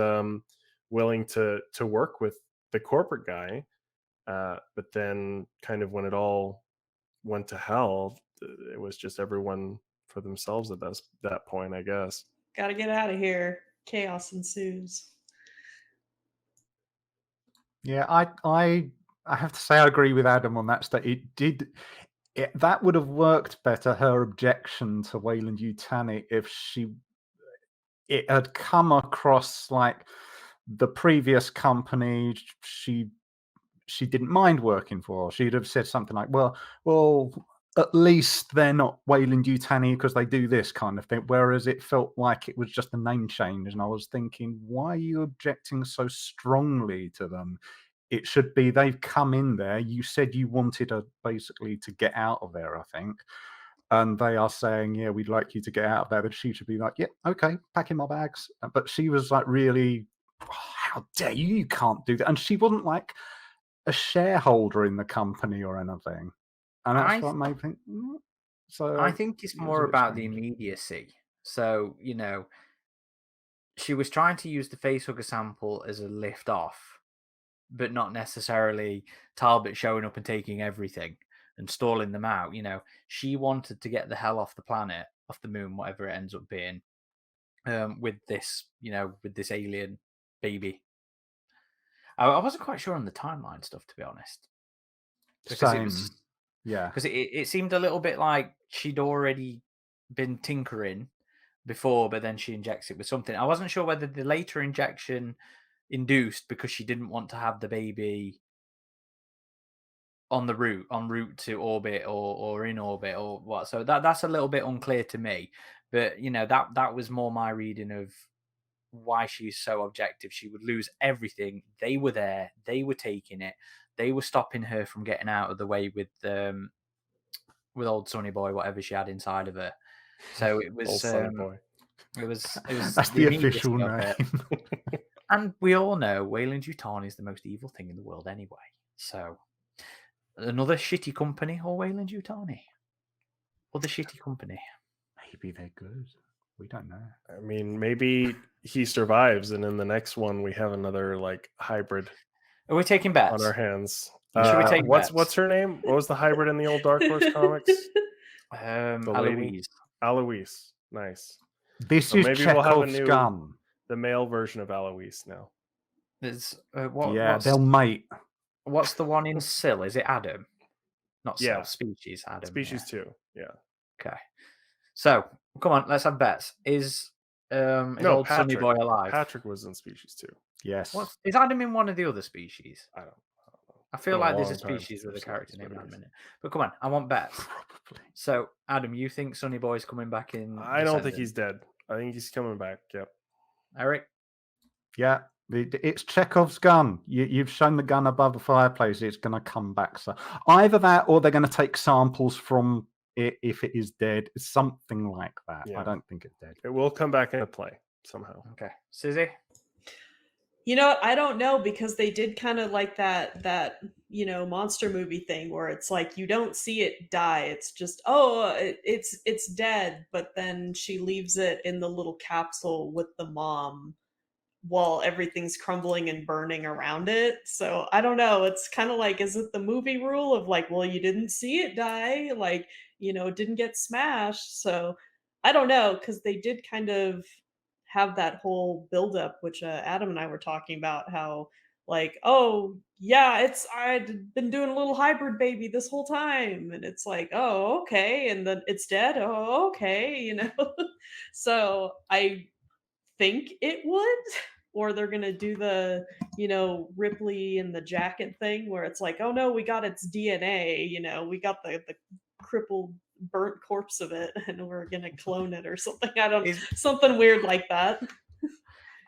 willing to work with the corporate guy. But then, kind of when it all went to hell, it was just everyone for themselves at that point, I guess. Gotta get out of here. Chaos ensues. Yeah, I have to say I agree with Adam on that. That would have worked better, her objection to Wayland Yutani, if it had come across like the previous company she didn't mind working for. She'd have said something like, well, at least they're not Weyland-Yutani because they do this kind of thing. Whereas it felt like it was just a name change. And I was thinking, why are you objecting so strongly to them? It should be they've come in there. You said you wanted her basically to get out of there, I think. And they are saying, yeah, we'd like you to get out of there. Then she should be like, yeah, okay, packing my bags. But she was like, really, how dare you? You can't do that. And she wasn't like a shareholder in the company or anything. And that's what made me think. So I think it's it was a more bit about the strange. immediacy. So, she was trying to use the facehugger sample as a lift off, but not necessarily Talbot showing up and taking everything and stalling them out. She wanted to get the hell off the planet, off the moon, whatever it ends up being, with this, with this alien baby. I wasn't quite sure on the timeline stuff, to be honest. Because Same. Because it seemed a little bit like she'd already been tinkering before, but then she injects it with something. I wasn't sure whether the later injection induced because she didn't want to have the baby en route to orbit or in orbit or what. So that's a little bit unclear to me. But that was more my reading of why she's so objective. She would lose everything. They were there. They were taking it. They were stopping her from getting out of the way with old Sonny Boy, whatever she had inside of her. So it was Old Sonny Boy. It was That's the official immediacy of name. it. And we all know Weyland-Yutani is the most evil thing in the world anyway. So another shitty company or Weyland-Yutani? Or the shitty company? Maybe they're good. We don't know. I mean, maybe he survives, and in the next one we have another like hybrid Are we taking bets? on our hands. Should we take bets? What's her name? What was the hybrid in the old Dark Horse comics? The lady? Aloise. Nice. This So is maybe we'll have a Chekhov's new- gun. The male version of Aloise now. There's They'll mate. What's the one in Sill? Is it Adam? Not Sill, Yeah. Species Adam. Species yeah. 2. Yeah. Okay. So come on, let's have bets. Is old Sonny Boy alive? Patrick was in Species 2. Yes. Is Adam in one of the other species? I don't know. I feel Been a like there's a long time species since with a I've character seen named this Adam movie. in it. But come on, I want bets. Probably. So, Adam, you think Sonny Boy's coming back in? I don't think Descendant? he's dead. I think he's coming back. Yep. Eric? Yeah. It's Chekhov's gun. You've shown the gun above the fireplace. It's going to come back. So either that or they're going to take samples from it if it is dead. Something like that. Yeah. I don't think it's dead. It will come back into play somehow. Okay. Sizzy? You know, I don't know, because they did kind of like that monster movie thing where it's like you don't see it die. It's just it's dead, but then she leaves it in the little capsule with the mom while everything's crumbling and burning around it. So I don't know. It's kind of like, is it the movie rule of like, well, you didn't see it die, like, it didn't get smashed. So I don't know, because they did kind of have that whole buildup, which Adam and I were talking about, how like, oh yeah, I'd been doing a little hybrid baby this whole time, and it's like, oh okay, and then it's dead. Oh okay, So I think it would, or they're gonna do the Ripley and the jacket thing where it's like, oh no, we got its DNA, we got the crippled burnt corpse of it and we're gonna clone it or something. Something weird like that.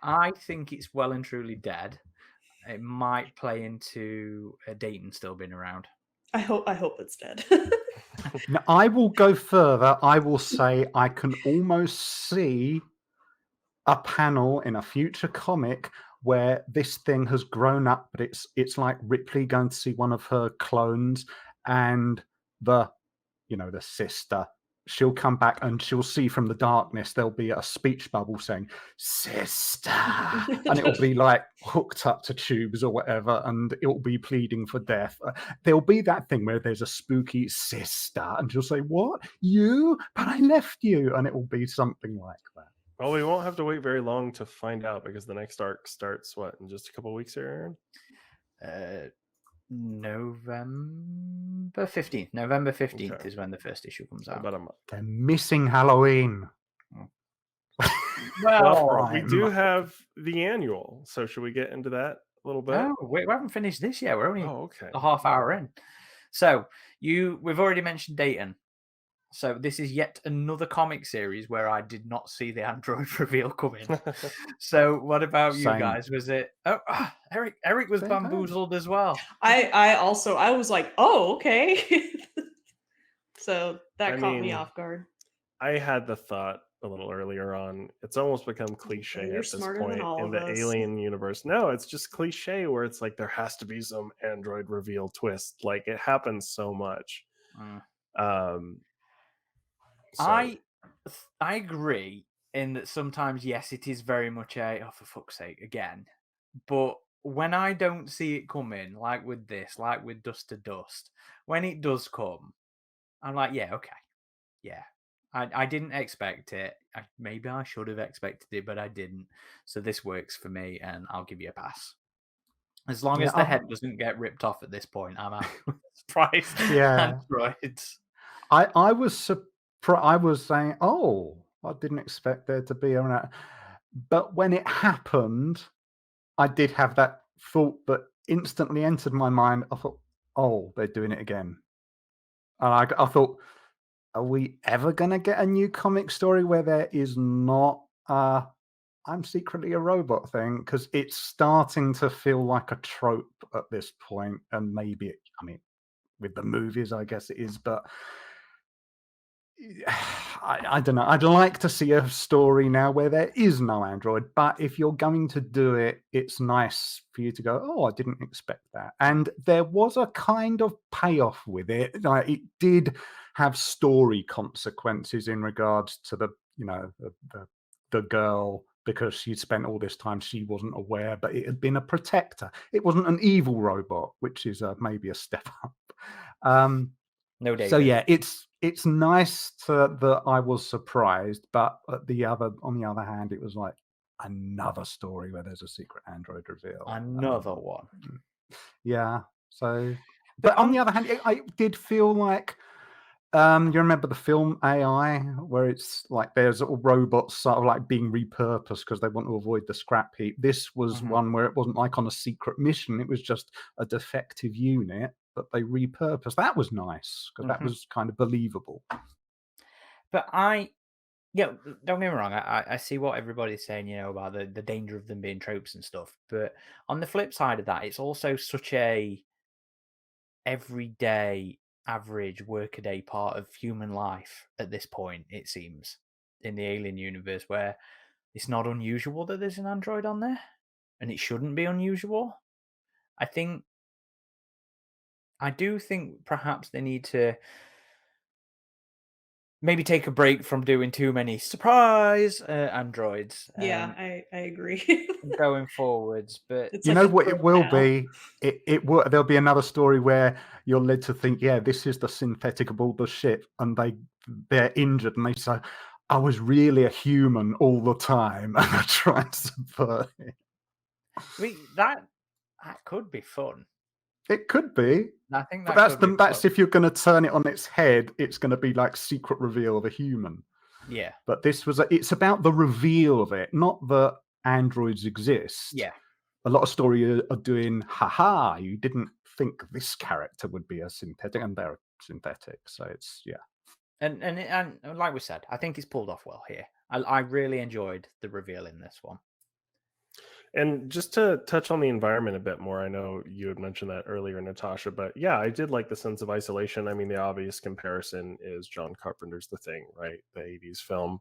I think it's well and truly dead. It might play into Dayton still being around. I hope it's dead. Now, I will go further. I will say I can almost see a panel in a future comic where this thing has grown up, but it's like Ripley going to see one of her clones, and the sister, she'll come back and she'll see from the darkness there'll be a speech bubble saying sister, and it'll be like hooked up to tubes or whatever, and it'll be pleading for death. There'll be that thing where there's a spooky sister and she'll say, what, you? But I left you. And it will be something like that. Well, we won't have to wait very long to find out, because the next arc starts in just a couple weeks here, Aaron? November 15th. November 15th Okay. is when the first issue comes out. About a month. They're missing Halloween. Well, we Prime. do have the annual, so should we get into that a little bit? Oh, we haven't finished this yet. We're only Oh, okay. a half hour in. So we've already mentioned Dayton. So this is yet another comic series where I did not see the android reveal coming. So what about you Same. guys? Was it? Oh, Eric was Same time. bamboozled as well. I was like, oh, okay. So that I caught me mean, off guard. I had the thought a little earlier on. It's almost become cliche you're at this smarter than point all in of the us. Alien universe. No, it's just cliche where it's like there has to be some android reveal twist. Like it happens so much. Mm. So I agree in that sometimes, yes, it is very much a for fuck's sake again. But when I don't see it coming, like with this, like with Dust to Dust, when it does come, I'm like, yeah, okay, yeah. I didn't expect it. Maybe I should have expected it, but I didn't. So this works for me, and I'll give you a pass. As long as the head doesn't get ripped off at this point, I'm happy with this price. Yeah. Androids. I was surprised. I was saying, oh, I didn't expect there to be a. But when it happened, I did have that thought that instantly entered my mind. I thought, oh, they're doing it again. And I thought, are we ever going to get a new comic story where there is not I'm secretly a robot thing? Because it's starting to feel like a trope at this point. And maybe, I mean, with the movies, I guess it is, but I don't know. I'd like to see a story now where there is no android, but if you're going to do it, it's nice for you to go, oh, I didn't expect that. And there was a kind of payoff with it. Like, it did have story consequences in regards to the girl, because she'd spent all this time, she wasn't aware, but it had been a protector. It wasn't an evil robot, which is maybe a step up. No, David. So yeah, it's nice that I was surprised, but on the other hand, it was like another story where there's a secret android reveal. Another one. Yeah. So, but on the other hand, I did feel like you remember the film AI, where it's like there's all robots sort of like being repurposed because they want to avoid the scrap heap. This was one where it wasn't like on a secret mission; it was just a defective unit that they repurposed. That was nice because that was kind of believable. But don't get me wrong. I see what everybody's saying, about the danger of them being tropes and stuff. But on the flip side of that, it's also such a everyday, average, workaday part of human life at this point, it seems, in the Alien universe, where it's not unusual that there's an android on there, and it shouldn't be unusual. I do think perhaps they need to maybe take a break from doing too many surprise androids. Yeah, I agree. Going forwards, but It's You like know a what it trope will now. be? It will. There'll be another story where you're led to think, yeah, this is the synthetic of all the shit, and they're injured, and they say, I was really a human all the time, and I tried to subvert it. I mean, that could be fun. It could be. I think But that that's if you're going to turn it on its head, it's going to be like secret reveal of a human. Yeah. But this was it's about the reveal of it, not that androids exist. Yeah. A lot of stories are doing, haha, you didn't think this character would be a synthetic, and they're synthetic. So it's And like we said, I think it's pulled off well here. I really enjoyed the reveal in this one. And just to touch on the environment a bit more, I know you had mentioned that earlier, Natasha, but yeah, I did like the sense of isolation. I mean, the obvious comparison is John Carpenter's The Thing, right? The 80s film.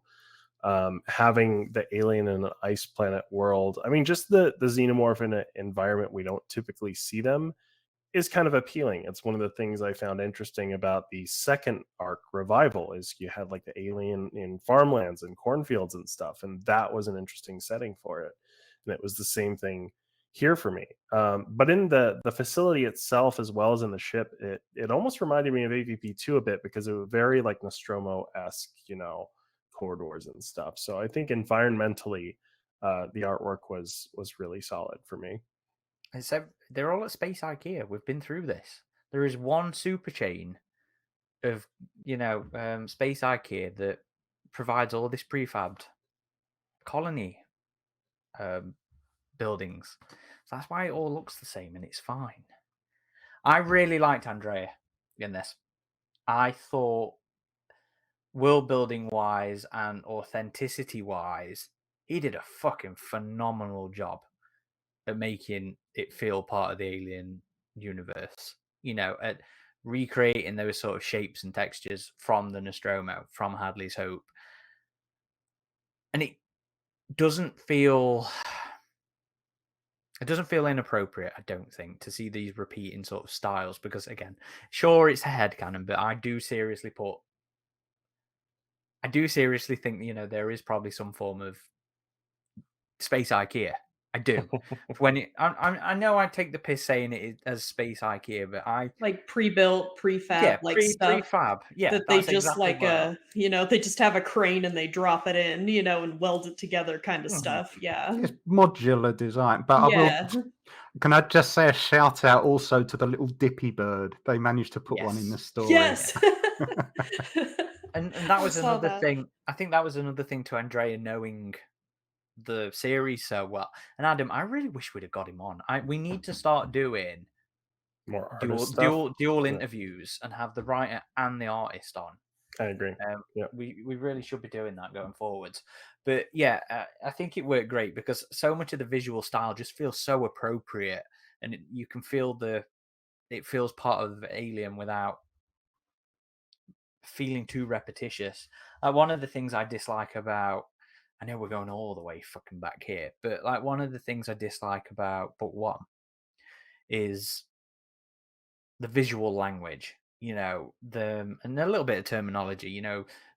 Having the alien in an ice planet world. I mean, just the xenomorph in an environment we don't typically see them is kind of appealing. It's one of the things I found interesting about the second arc revival is you had like the alien in farmlands and cornfields and stuff, and that was an interesting setting for it. And it was the same thing here for me. But in the facility itself, as well as in the ship, it almost reminded me of AvP2 a bit because it was very like Nostromo-esque, corridors and stuff. So I think environmentally, the artwork was really solid for me. They're all at Space IKEA. We've been through this. There is one super chain of Space IKEA that provides all this prefabbed colony buildings. So that's why it all looks the same, and it's fine. I really liked Andrea in this. I thought world building wise and authenticity wise, he did a fucking phenomenal job at making it feel part of the Alien universe. At recreating those sort of shapes and textures from the Nostromo, from Hadley's Hope. And it doesn't feel inappropriate, I don't think, to see these repeating sort of styles, because again, sure, it's a headcanon, but I do seriously think there is probably some form of space IKEA. I do. I know I take the piss saying it as space IKEA, but like pre-built, prefab, like stuff prefab. Yeah, that they that's just exactly what they just have a crane and they drop it in, and weld it together, kind of Mhm. stuff. Yeah, It's modular design, but yeah. Can I just say a shout out also to the little Dippy Bird? They managed to put one in the Yes. story. Yes. And that was saw another that. thing. I think that was another thing to Andrea knowing the series so well. And Adam, I really wish we'd have got him on. We need to start doing More artist stuff. dual interviews and have the writer and the artist on. I agree. Yeah. We really should be doing that going forwards. But yeah, I think it worked great because so much of the visual style just feels so appropriate, and you can feel it feels part of Alien without feeling too repetitious. One of the things I dislike about, I know we're going all the way fucking back here, but like one of the things I dislike about book one is the visual language, and a little bit of terminology,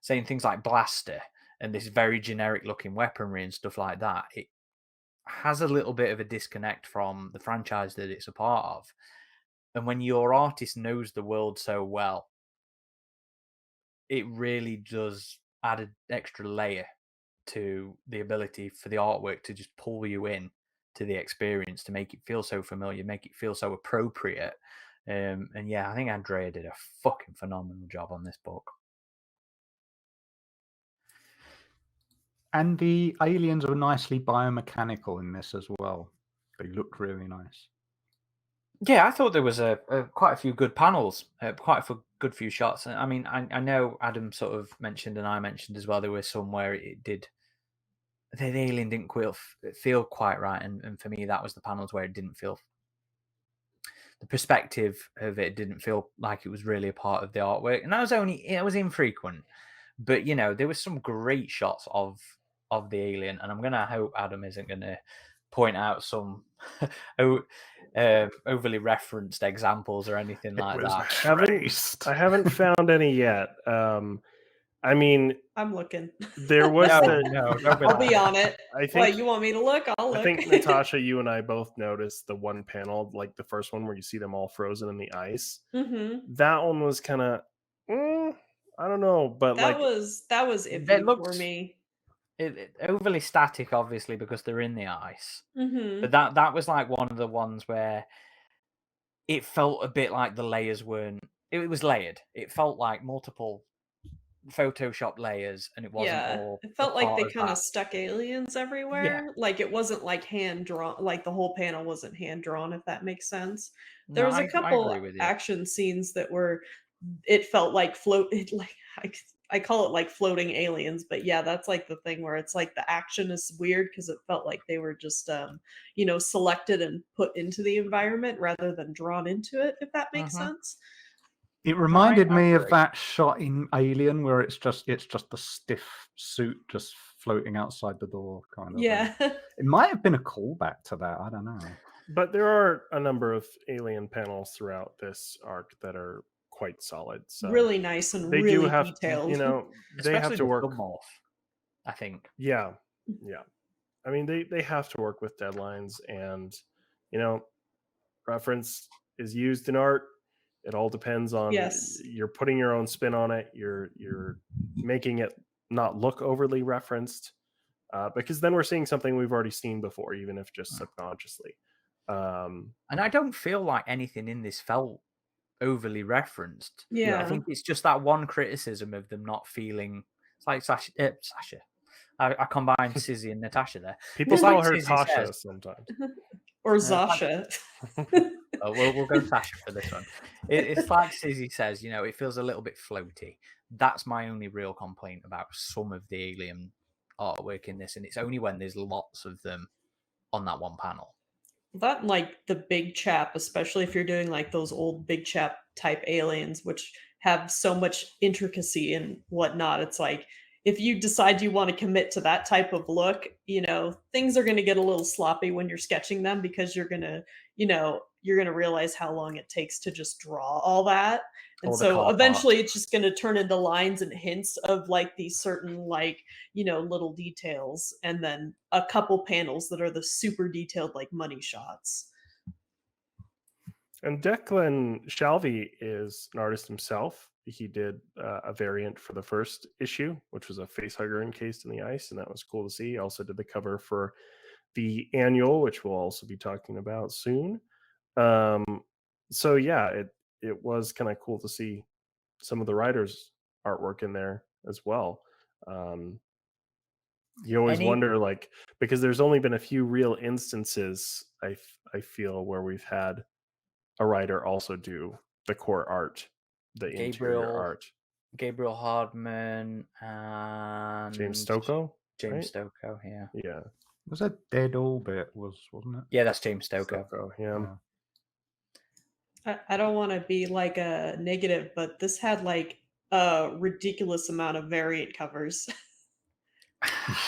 saying things like blaster and this very generic looking weaponry and stuff like that. It has a little bit of a disconnect from the franchise that it's a part of. And when your artist knows the world so well, it really does add an extra layer to the ability for the artwork to just pull you in to the experience, to make it feel so familiar, make it feel so appropriate. And yeah, I think Andrea did a fucking phenomenal job on this book. And the aliens are nicely biomechanical in this as well. They look really nice. Yeah, I thought there was quite a few good panels, quite a good few shots. I mean, I know Adam sort of mentioned, and I mentioned as well, there was some where the alien didn't feel quite right, and for me, that was the panels where it didn't feel. The perspective of it didn't feel like it was really a part of the artwork, and it was infrequent. But there was some great shots of the alien, and I'm gonna hope Adam isn't gonna point out some overly referenced examples or anything like that. I haven't found any yet. I mean, I'm looking. There was no, I'll be on it. I think. What, you want me to look? I'll look. I think Natasha, you and I both noticed the one panel, like the first one where you see them all frozen in the ice. Mm-hmm. That one was kind of, I don't know, but that was iffy for me. It overly static, obviously, because they're in the ice. Mm-hmm. But that was like one of the ones where it felt a bit like the layers weren't. It was layered. It felt like multiple Photoshop layers, and it wasn't all. It felt like they kind of stuck aliens everywhere. Yeah. Like it wasn't like hand drawn. Like the whole panel wasn't hand drawn. If that makes sense. No, There was I a couple agree with you. action scenes that were. It felt like I call it like floating aliens, but yeah, that's like the thing where it's like the action is weird because it felt like they were just selected and put into the environment rather than drawn into it, if that makes sense. It reminded me of that shot in Alien where it's just the stiff suit just floating outside the door kind of. Yeah. It might have been a callback to that, I don't know. But there are a number of alien panels throughout this arc that are quite solid. So really nice and they really do have, detailed. they have to work. I think. Yeah. I mean, they have to work with deadlines, and reference is used in art. It all depends on. Yes. You're putting your own spin on it. You're making it not look overly referenced, because then we're seeing something we've already seen before, even if just subconsciously. And I don't feel like anything in this felt overly referenced. Yeah. I think it's just that one criticism of them not feeling. It's like Sasha. I combined Sizzy and Natasha there. People It's call like her Sizzy Tasha says. sometimes. Or it's like- Zasha. we'll go Tasha for this one. It's like Sizzy says, you know, it feels a little bit floaty. That's my only real complaint about some of the alien artwork in this, and it's only when there's lots of them on that one panel. That, like, the big chap, especially if you're doing like those old big chap type aliens, which have so much intricacy and whatnot. It's like, if you decide you want to commit to that type of look, you know, things are going to get a little sloppy when you're sketching them, because you're going to, you know, you're going to realize how long it takes to just draw all that. And All the so car eventually it's just going to turn into lines and hints of like these certain, like, you know, little details, and then a couple panels that are the super detailed, like, money shots. And Declan Shalvey is an artist himself. He did a variant for the first issue, which was a facehugger encased in the ice, and that was cool to see. He also did the cover for the annual, which we'll also be talking about soon. So yeah, it was kind of cool to see some of the writers' artwork in there as well. You always wonder, like, because there's only been a few real instances, I feel, where we've had a writer also do the core art, the interior art. Gabriel Hardman and James Stokoe, James right? Stokoe, yeah. Yeah. Was a Dead Orbit, wasn't it? Yeah, that's James Stokoe. Yeah. I don't want to be like a negative, but this had like a ridiculous amount of variant covers.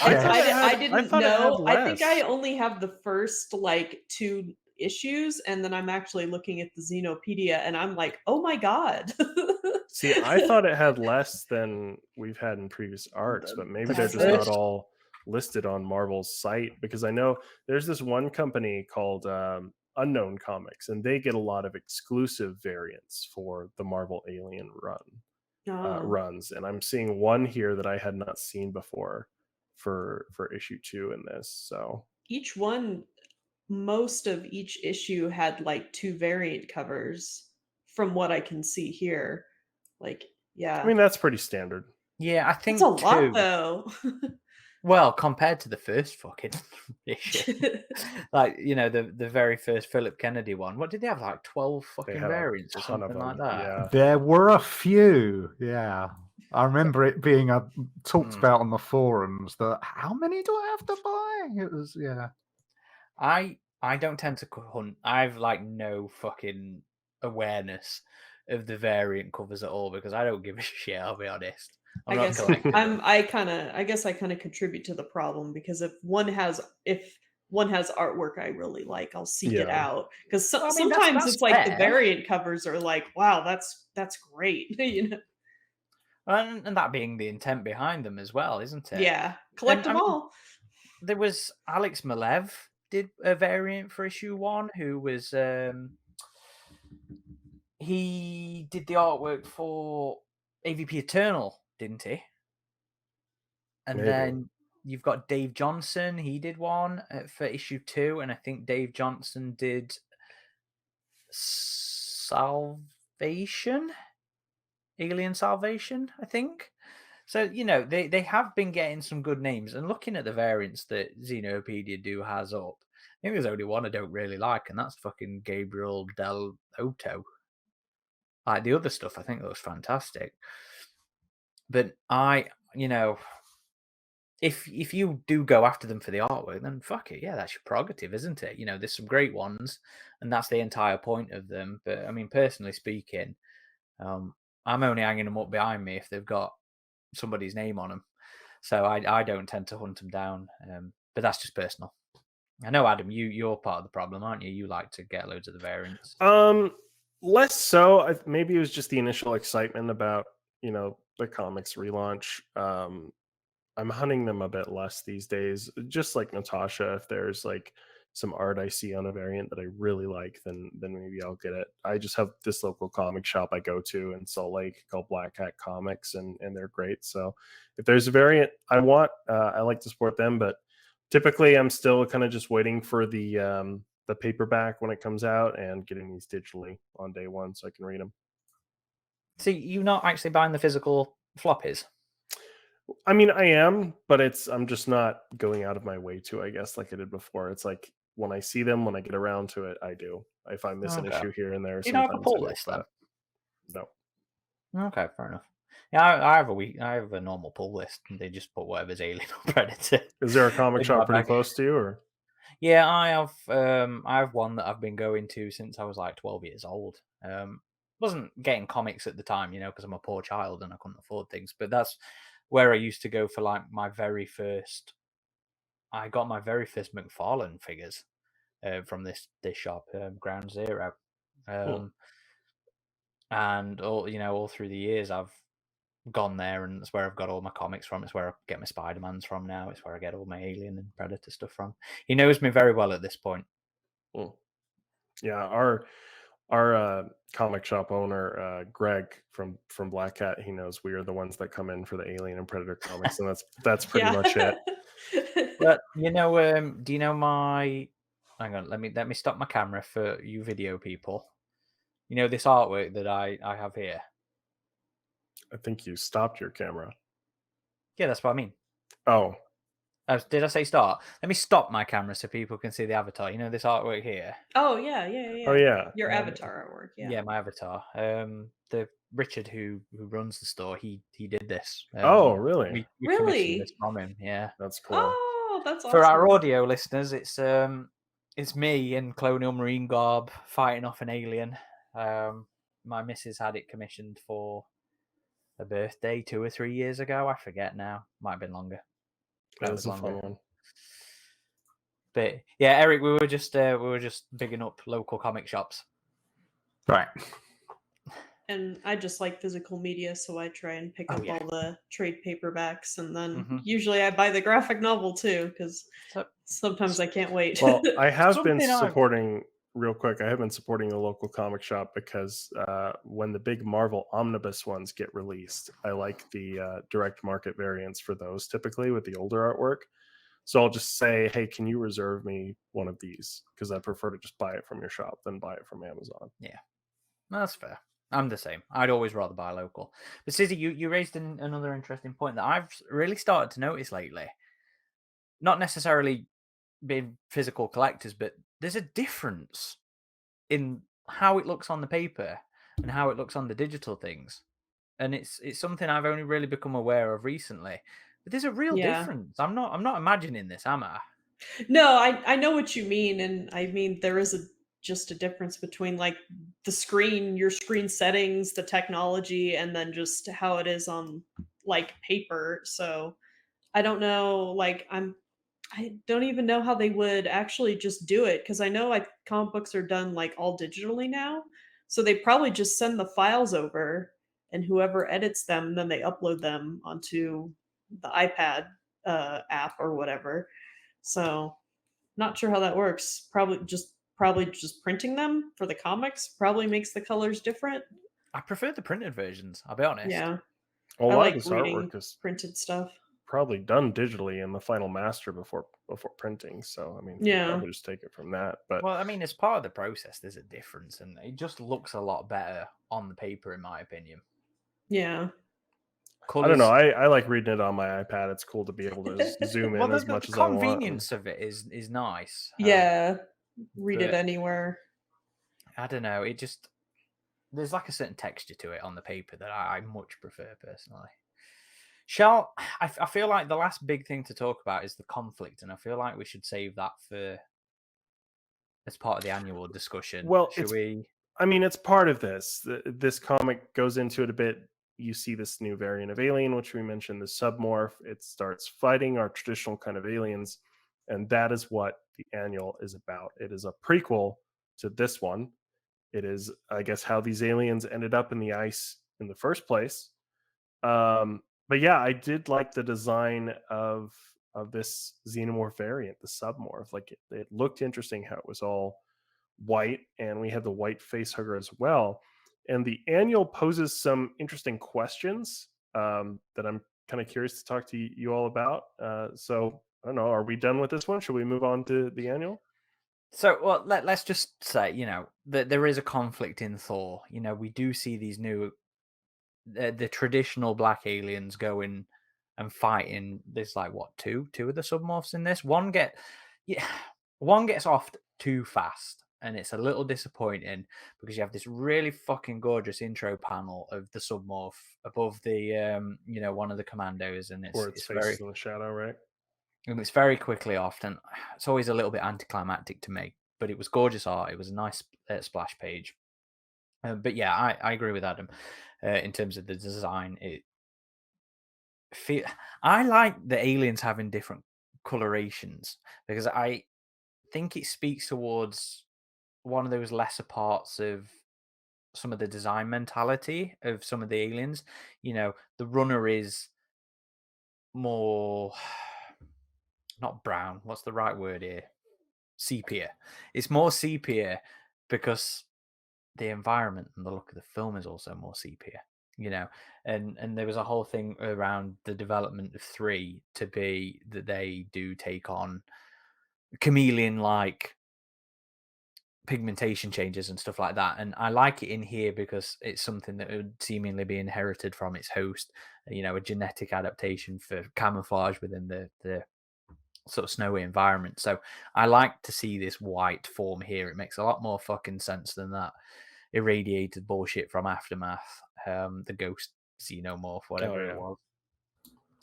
I didn't know. I think I only have the first like 2 issues, and then I'm actually looking at the Xenopedia, and I'm like, oh my god. See, I thought it had less than we've had in previous arcs, but maybe they're just not all listed on Marvel's site, because I know there's this one company called Unknown Comics, and they get a lot of exclusive variants for the Marvel Alien runs, and I'm seeing one here that I had not seen before for issue 2 in this. So each one, most of each issue had like 2 variant covers from what I can see here. Like, yeah. I mean, that's pretty standard. Yeah, I think it's a lot though. Well, compared to the first fucking issue, like, you know, the very first Philip Kennedy one, what did they have, like 12 fucking variants or something like that? Yeah, there were a few. Yeah, I remember it being talked about on the forums. That how many do I have to buy? It was I don't tend to hunt. I've like no fucking awareness of the variant covers at all, because I don't give a shit. I'll be honest. I guess I kind of contribute to the problem, because if one has artwork I really like, I'll seek it out, because sometimes it's like the variant covers are like, wow, that's great. You know, and that being the intent behind them as well, isn't it? Yeah, collect them all. There was Alex Malev did a variant for issue 1, who was he did the artwork for AvP Eternal, didn't he? And then you've got Dave Johnson. He did one for issue 2, and I think Dave Johnson did Alien Salvation, I think. So, you know, they have been getting some good names. And looking at the variants that Xenopedia has up, I think there's only one I don't really like, and that's fucking Gabriel Del Otto. Like, the other stuff I think looks fantastic. But you know, if you do go after them for the artwork, then fuck it, yeah, that's your prerogative, isn't it? You know, there's some great ones, and that's the entire point of them. But I mean, personally speaking, I'm only hanging them up behind me if they've got somebody's name on them. So I don't tend to hunt them down. But that's just personal. I know, Adam, you're part of the problem, aren't you? You like to get loads of the variants. Less so. Maybe it was just the initial excitement about, you know, the comics relaunch. I'm hunting them a bit less these days. Just like Natasha, if there's like some art I see on a variant that I really like, then maybe I'll get it. I just have this local comic shop I go to in Salt Lake called Black Hat Comics, and they're great. So if there's a variant I want, I like to support them. But typically, I'm still kind of just waiting for the paperback when it comes out and getting these digitally on day one so I can read them. So you're not actually buying the physical floppies? I mean, I am, but I'm just not going out of my way to, I guess, like I did before. It's like when I see them, when I get around to it, I do. If I miss an Okay. issue here and there, Do you know how to sometimes pull I do, this then? but no. Okay, fair enough. Yeah, I have a normal pull list, and they just put whatever's alien or predator. Is there a comic in shop my pretty bag. close to you, or? Yeah, I have one that I've been going to since I was like 12 years old. Wasn't getting comics at the time, because I'm a poor child and I couldn't afford things. But that's where I used to go for like my very first. I got my very first McFarlane figures from this shop, Ground Zero. And all through the years I've gone there, and it's where I've got all my comics from. It's where I get my Spider-Mans from now. It's where I get all my Alien and Predator stuff from. He knows me very well at this point. Yeah, our comic shop owner, Greg from Black Cat, he knows we are the ones that come in for the Alien and Predator comics, and that's pretty much it. But do you know my? Hang on, let me stop my camera for you video people. You know this artwork that I have here. I think you stopped your camera. Yeah, that's what I mean. Oh, did I say start? Let me stop my camera so people can see the avatar. You know this artwork here. Oh yeah. Oh yeah. Your avatar artwork. Yeah. Yeah, my avatar. The Richard who runs the store, he did this. Oh, really? We commissioned this from him. Yeah, that's cool. Oh, that's awesome. For our audio listeners, it's me in colonial marine garb fighting off an alien. My missus had it commissioned for a birthday 2 or 3 years ago. I forget now. Might have been longer. That was a fun one. But yeah, Eric, we were just bigging up local comic shops. Right. And I just like physical media, so I try and pick up all the trade paperbacks, and then usually I buy the graphic novel too, because sometimes I can't wait. Well, I have been supporting, real quick, I have been supporting a local comic shop because when the big Marvel omnibus ones get released, I like the direct market variants for those typically with the older artwork. So I'll just say, hey, can you reserve me one of these? Because I prefer to just buy it from your shop than buy it from Amazon. Yeah, that's fair. I'm the same. I'd always rather buy local. But Sizzy, you raised another interesting point that I've really started to notice lately. Not necessarily being physical collectors, but there's a difference in how it looks on the paper and how it looks on the digital things. And it's something I've only really become aware of recently. But there's a real difference. I'm not imagining this, am I? No, I know what you mean, and I mean there is just a difference between like the screen, your screen settings, the technology, and then just how it is on like paper. So I don't know, like I don't even know how they would actually just do it, because I know like comic books are done like all digitally now. So they probably just send the files over, and whoever edits them, then they upload them onto the iPad app or whatever. So not sure how that works. Probably just printing them for the comics probably makes the colors different. I prefer the printed versions, I'll be honest. Yeah. Well, I a lot like of this reading artwork is printed stuff. probably done digitally in the final master before printing. So I mean, you probably just take it from that. But well, I mean, as part of the process, there's a difference, and it just looks a lot better on the paper, in my opinion. Yeah. I don't know. I like reading it on my iPad. It's cool to be able to zoom in as much as I want. The convenience of it is nice. Yeah. Read it anywhere. I don't know. It just, there's like a certain texture to it on the paper that I much prefer personally. I feel like the last big thing to talk about is the conflict, and I feel like we should save that for as part of the annual discussion. Well, should we? I mean, it's part of this. This comic goes into it a bit. You see this new variant of alien, which we mentioned, the submorph. It starts fighting our traditional kind of aliens, and that is what the annual is about. It is a prequel to this one. It is, I guess, how these aliens ended up in the ice in the first place. But yeah, I did like the design of this xenomorph variant, the submorph. Like it looked interesting how it was all white, and we had the white face hugger as well. And the annual poses some interesting questions that I'm kind of curious to talk to you all about. So I don't know, are we done with this one? Should we move on to the annual? So, well, let's just say, that there is a conflict in Thaw. We do see these new, the traditional black aliens going and fighting. There's like what two of the submorphs in this. One gets off too fast, and it's a little disappointing because you have this really fucking gorgeous intro panel of the submorph above the one of the commandos, and Or its face very in the shadow, right? and it's very quickly off, and it's always a little bit anticlimactic to me. But it was gorgeous art. It was a nice splash page. But yeah, I agree with Adam in terms of the design. I like the aliens having different colorations because I think it speaks towards one of those lesser parts of some of the design mentality of some of the aliens. The runner is more not brown. What's the right word here? Sepia. It's more sepia because the environment and the look of the film is also more sepia. And there was a whole thing around the development of 3 to be that they do take on chameleon-like pigmentation changes and stuff like that, and I like it in here because it's something that would seemingly be inherited from its host, a genetic adaptation for camouflage within the sort of snowy environment. So I like to see this white form here. It makes a lot more fucking sense than that irradiated bullshit from Aftermath, the ghost xenomorph, whatever it was.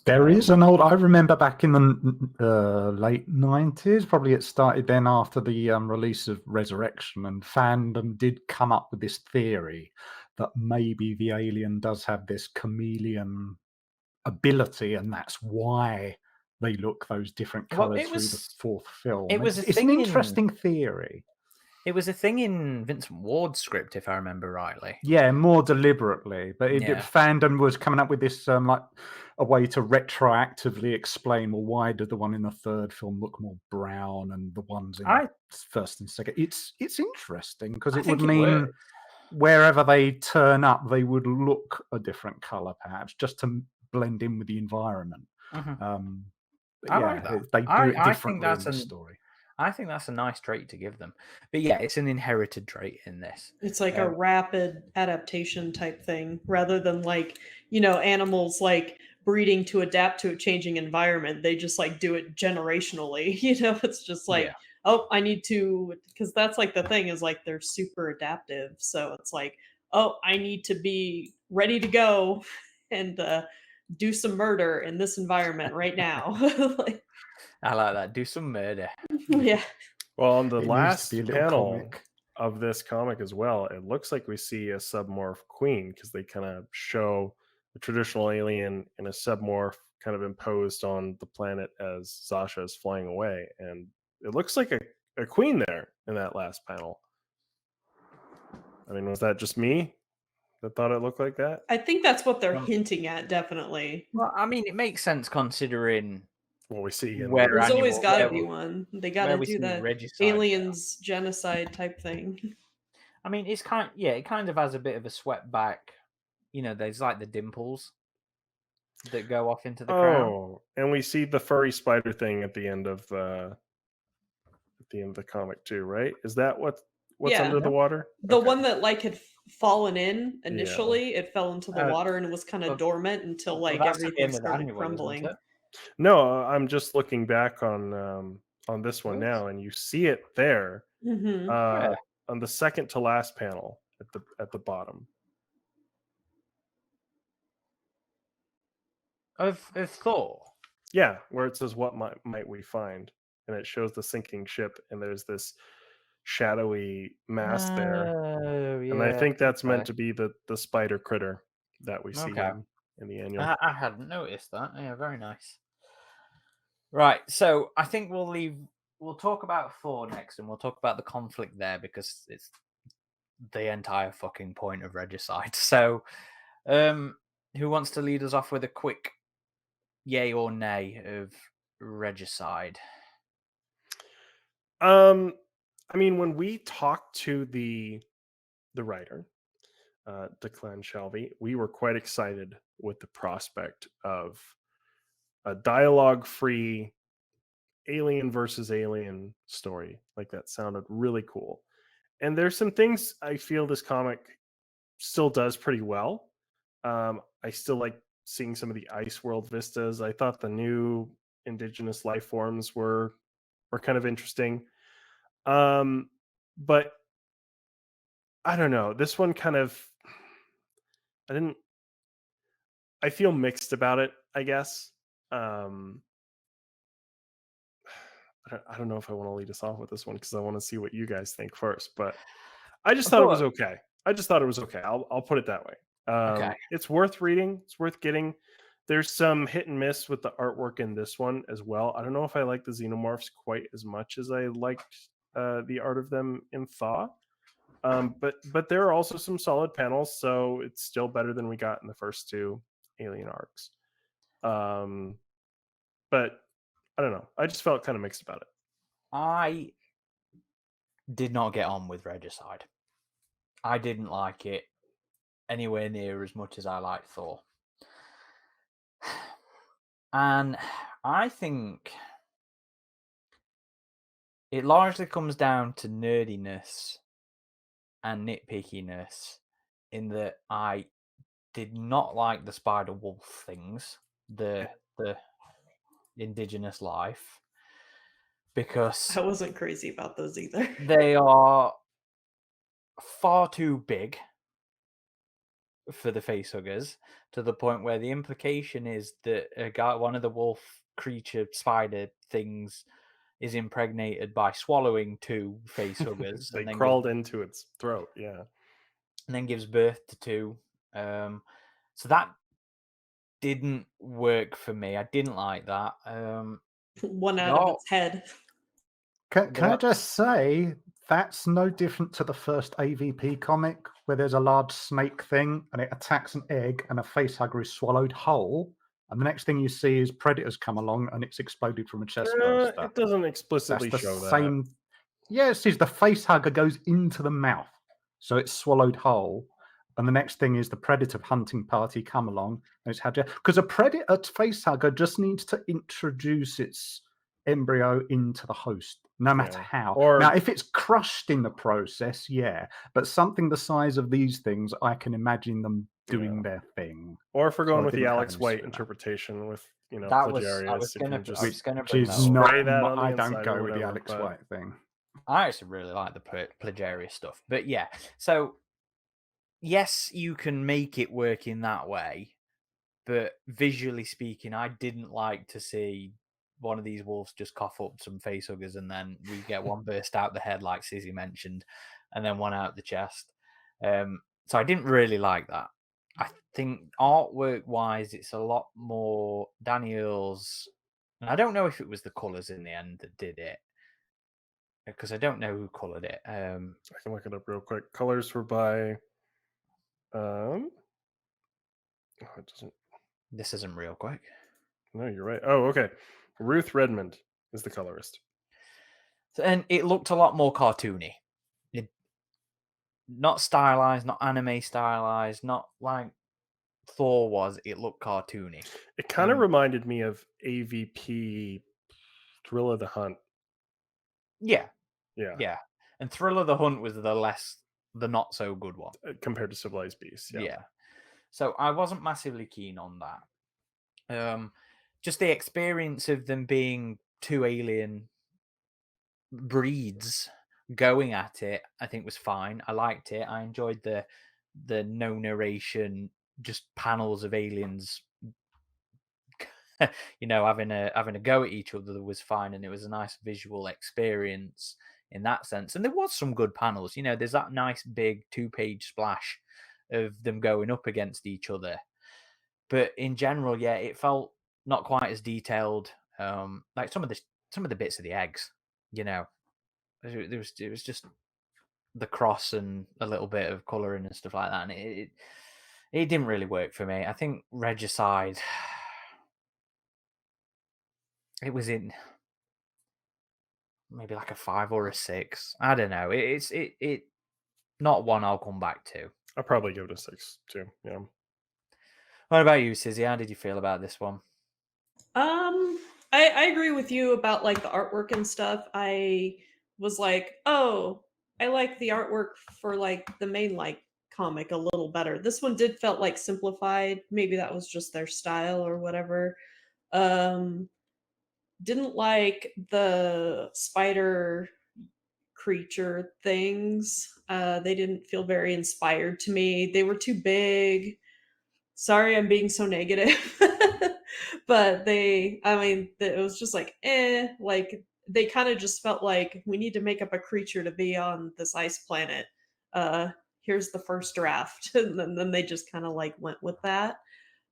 There is an old. I remember back in the late 90s, probably it started then after the release of Resurrection, and fandom did come up with this theory that maybe the alien does have this chameleon ability, and that's why they look those different colors through the 4th film. It's an interesting theory. It was a thing in Vincent Ward's script, if I remember rightly. Yeah, more deliberately. But fandom was coming up with this like a way to retroactively explain, well, why did the one in the 3rd film look more brown and the ones in the 1st and 2nd? It's interesting because it would mean wherever they turn up, they would look a different color, perhaps, just to blend in with the environment. I like that. They do it differently in the story. I think that's a nice trait to give them. But yeah, it's an inherited trait in this. It's like a rapid adaptation type thing rather than animals breeding to adapt to a changing environment. They just do it generationally. It's just oh, I need to, because that's the thing is they're super adaptive. So it's oh, I need to be ready to go and do some murder in this environment right now. I like that. Do some murder. Yeah. Well, on the last panel of this comic as well, it looks like we see a submorph queen because they kind of show the traditional alien in a submorph kind of imposed on the planet as Zasha is flying away. And it looks like a queen there in that last panel. I mean, was that just me that thought it looked like that? I think that's what they're hinting at, definitely. Well, I mean, it makes sense considering what we see. There's always got to be one. They got to do the Regicide aliens genocide type thing. I mean, it kind of has a bit of a swept back. There's the dimples that go off into the crown. Oh, and we see the furry spider thing at the end of the comic too, right? Is that what's under the water? The one that had fallen in initially, it fell into the water and it was kind of dormant until everything started crumbling. No, I'm just looking back on this one now, and you see it there on the second to last panel at the bottom of Thaw. Yeah, where it says what might we find, and it shows the sinking ship, and there's this shadowy mass there, and I think that's meant to be the spider critter that we see in the annual. I hadn't noticed that. Yeah, very nice. Right, so I think we'll talk about Thaw next, and we'll talk about the conflict there because it's the entire fucking point of Regicide. So, who wants to lead us off with a quick yay or nay of Regicide? I mean, when we talked to the writer, Declan Shelby, we were quite excited with the prospect of a dialogue-free alien versus alien story. That sounded really cool. And there's some things I feel this comic still does pretty well. I still like seeing some of the ice world vistas. I thought the new indigenous life forms were kind of interesting. But I don't know. This one kind of I feel mixed about it, I guess. I don't know if I want to lead us off with this one because I want to see what you guys think first. But I just thought it was okay. I'll put it that way. Okay. It's worth reading. It's worth getting. There's some hit and miss with the artwork in this one as well. I don't know if I like the xenomorphs quite as much as I liked the art of them in Thaw. But there are also some solid panels, so it's still better than we got in the first two Alien arcs. But I don't know. I just felt kind of mixed about it. I did not get on with Regicide. I didn't like it anywhere near as much as I liked Thaw. And I think it largely comes down to nerdiness and nitpickiness in that I did not like the spider wolf things, the indigenous life, because I wasn't crazy about those either. they are far too big for the facehuggers, to the point where the implication is that one of the wolf creature spider things is impregnated by swallowing two facehuggers. They and then crawled into its throat, yeah. And then gives birth to two. So that didn't work for me. I didn't like that. One out of its head. Can I just say, that's no different to the first AvP comic, where there's a large snake thing and it attacks an egg and a facehugger is swallowed whole. And the next thing you see is predators come along and it's exploded from a chest burster. It doesn't explicitly That's the show same. that. Yeah, it says the facehugger goes into the mouth, so it's swallowed whole. And the next thing is the predator hunting party come along and it's had because a facehugger just needs to introduce its embryo into the host, no matter how. Now, if it's crushed in the process, yeah, but something the size of these things, I can imagine them doing their thing. Or if we're going with the Alex White interpretation with, Plagiarius, I was gonna bring that I don't go with the Alex White thing. I actually really like the Plagiarius stuff, but yeah. So yes, you can make it work in that way, but visually speaking, I didn't like to see one of these wolves just cough up some facehuggers and then we get one burst out the head, like Sizzy mentioned, and then one out the chest. So I didn't really like that. I think artwork-wise, it's a lot more Daniel's, and I don't know if it was the colours in the end that did it, because I don't know who coloured it. I can look it up real quick. Colors were by it doesn't. This isn't real quick. No, you're right. Oh, okay. Ruth Redmond is the colorist. And it looked a lot more cartoony. Not stylized, not anime stylized, not like Thor was. It looked cartoony. It kind of reminded me of AvP Thrill of the Hunt. Yeah. Yeah. Yeah. And Thrill of the Hunt was the not so good one. Compared to Civilized Beasts. Yeah. So I wasn't massively keen on that. Just the experience of them being two alien breeds going at it, I think was fine. I liked it. I enjoyed the no narration, just panels of aliens having a go at each other was fine, and it was a nice visual experience in that sense. And there was some good panels. There's that nice big 2-page splash of them going up against each other. But in general, yeah, it felt not quite as detailed. Like some of the bits of the eggs, it was just the cross and a little bit of colouring and stuff like that, and it didn't really work for me. I think Regicide, it was in maybe like a 5 or a 6. I don't know. It's not one I'll come back to. I'll probably give it a 6 too. Yeah. What about you, Sizzy? How did you feel about this one? I agree with you about like the artwork and stuff. I was like, oh, I like the artwork for like the main like comic a little better. This one did felt like simplified. Maybe that was just their style or whatever. Didn't like the spider creature things. They didn't feel very inspired to me. They were too big. Sorry, I'm being so negative. But it was just like, like they kind of just felt like we need to make up a creature to be on this ice planet. Here's the first draft. And then they just kind of like went with that.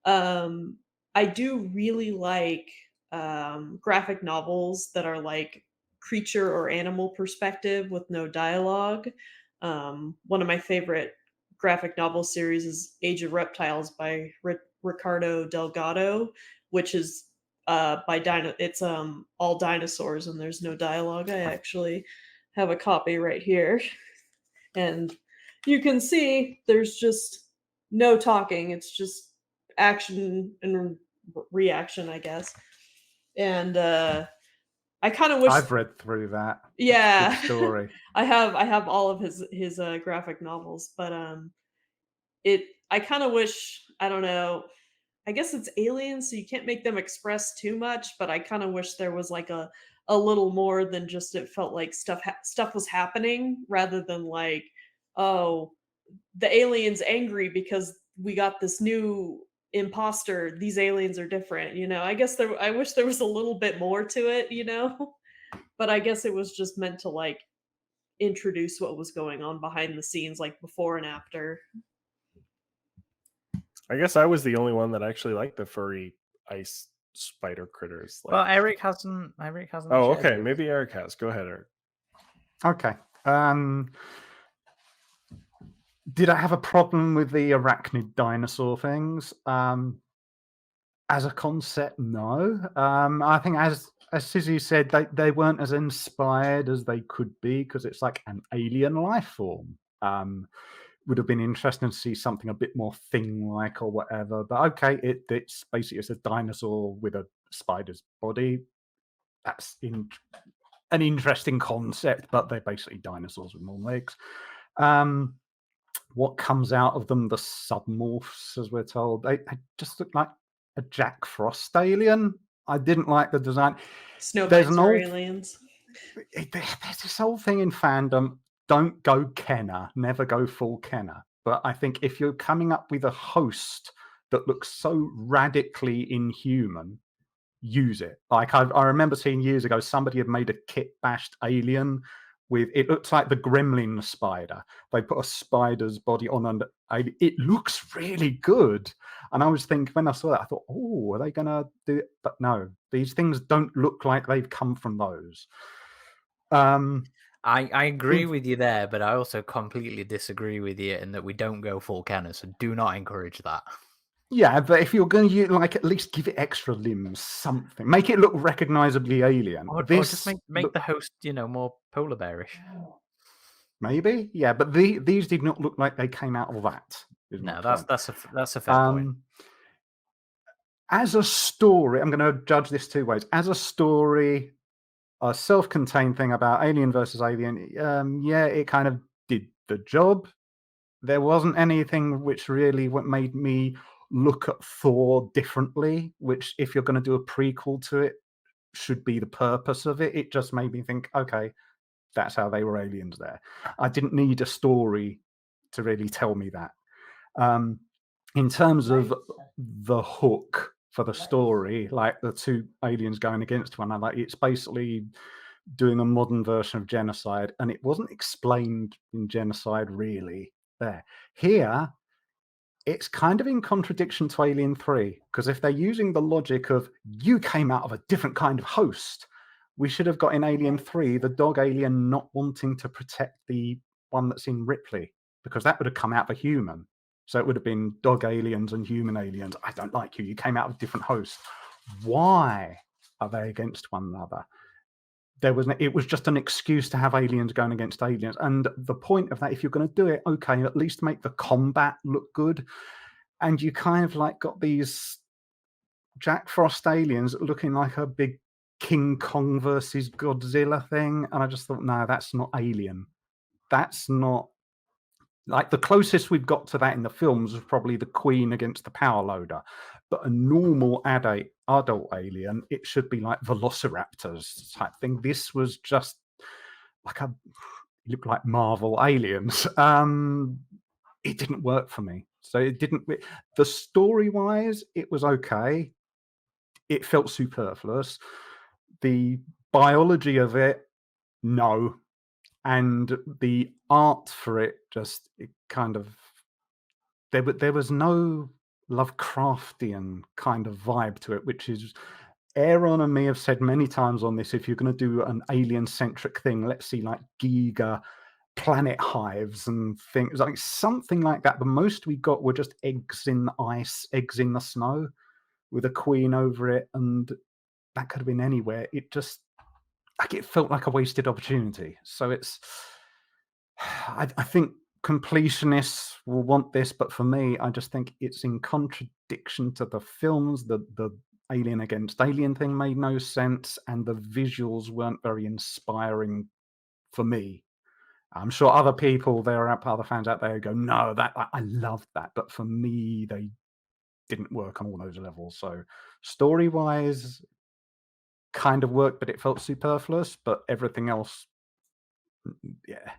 I do really like graphic novels that are like creature or animal perspective with no dialogue. One of my favorite graphic novel series is Age of Reptiles by Ricardo Delgado, which is it's all dinosaurs and there's no dialogue. I actually have a copy right here, and you can see there's just no talking. It's just action and reaction, I guess. And I kind of wish I've read through that. yeah, Good story. I have all of his graphic novels, but I kind of wish, I don't know, I guess it's aliens, so you can't make them express too much, but I kind of wish there was like a little more than just it felt like stuff was happening rather than like, oh, the alien's angry because we got this new imposter. These aliens are different, I guess I wish there was a little bit more to it, but I guess it was just meant to like introduce what was going on behind the scenes, like before and after. I guess I was the only one that actually liked the furry ice spider critters. Well, Eric hasn't. Oh, shared okay. his. Maybe Eric has. Go ahead, Eric. Okay. Did I have a problem with the arachnid dinosaur things? As a concept, no. I think as Sizzy said, they weren't as inspired as they could be because it's like an alien life form. Would have been interesting to see something a bit more thing-like or whatever. But okay, it's basically a dinosaur with a spider's body. That's an interesting concept, but they're basically dinosaurs with more legs. What comes out of them, the submorphs, as we're told, they just look like a Jack Frost alien. I didn't like the design. Snobites are aliens. There's this whole thing in fandom. Don't go Kenner. Never go full Kenner. But I think if you're coming up with a host that looks so radically inhuman, use it. Like I remember seeing years ago, somebody had made a kit bashed alien with, it looks like the gremlin spider. They put a spider's body on and it looks really good. And I was thinking, when I saw that, I thought, oh, are they going to do it? But no, these things don't look like they've come from those. I agree with you there, but I also completely disagree with you in that we don't go full cannon, so do not encourage that. Yeah, but if you're going to at least give it extra limbs, something, make it look recognizably alien. Or just make the host, more polar bearish. Maybe, yeah, but these did not look like they came out of that. No, that's a fair point. As a story, I'm going to judge this two ways. As a story, a self-contained thing about Alien versus Alien, yeah, it kind of did the job. There wasn't anything which really made me look at Thor differently, which if you're going to do a prequel to it, should be the purpose of it. It just made me think, okay, that's how they were aliens there. I didn't need a story to really tell me that. In terms of the hook for the story, like the two aliens going against one another, it's basically doing a modern version of Genocide, and it wasn't explained in Genocide really there. Here, it's kind of in contradiction to Alien 3, because if they're using the logic of you came out of a different kind of host, we should have got in Alien 3 the dog alien not wanting to protect the one that's in Ripley, because that would have come out of a human. So it would have been dog aliens and human aliens. I don't like you. You came out of different hosts. Why are they against one another? It was just an excuse to have aliens going against aliens. And the point of that, if you're going to do it, okay, at least make the combat look good. And you kind of got these Jack Frost aliens looking like a big King Kong versus Godzilla thing. And I just thought, no, that's not Alien. That's not Like the closest we've got to that in the films was probably the Queen against the power loader. But a normal adult alien, it should be like velociraptors type thing. This was just like it looked like Marvel aliens. It didn't work for me. So it didn't. The story wise, it was okay. It felt superfluous. The biology of it, no. And the art for it, just it kind of there was no Lovecraftian kind of vibe to it, which is Aaron and me have said many times on this. If you're going to do an alien-centric thing, let's see like Giga planet hives and things like something like that. The most we got were just eggs in the ice, eggs in the snow, with a queen over it, and that could have been anywhere. It just like it felt like a wasted opportunity. So it's I think completionists will want this, but for me, I just think it's in contradiction to the films. The Alien against Alien thing made no sense, and the visuals weren't very inspiring for me. I'm sure other people, there are other fans out there who go, no, that I loved that, but for me, they didn't work on all those levels. So story-wise, kind of worked, but it felt superfluous. But everything else, yeah,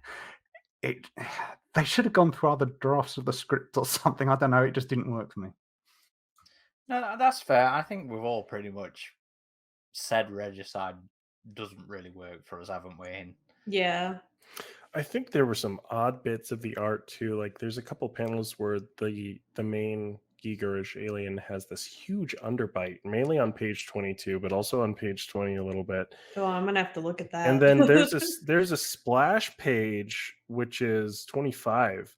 they should have gone through other drafts of the script or something. I don't know. It just didn't work for me. No, that's fair. I think we've all pretty much said Regicide doesn't really work for us, haven't we? Yeah. I think there were some odd bits of the art too. Like there's a couple panels where the main Gigarish alien has this huge underbite, mainly on page 22, but also on page 20 a little bit. Oh, I'm gonna have to look at that. And then there's a splash page which is 25,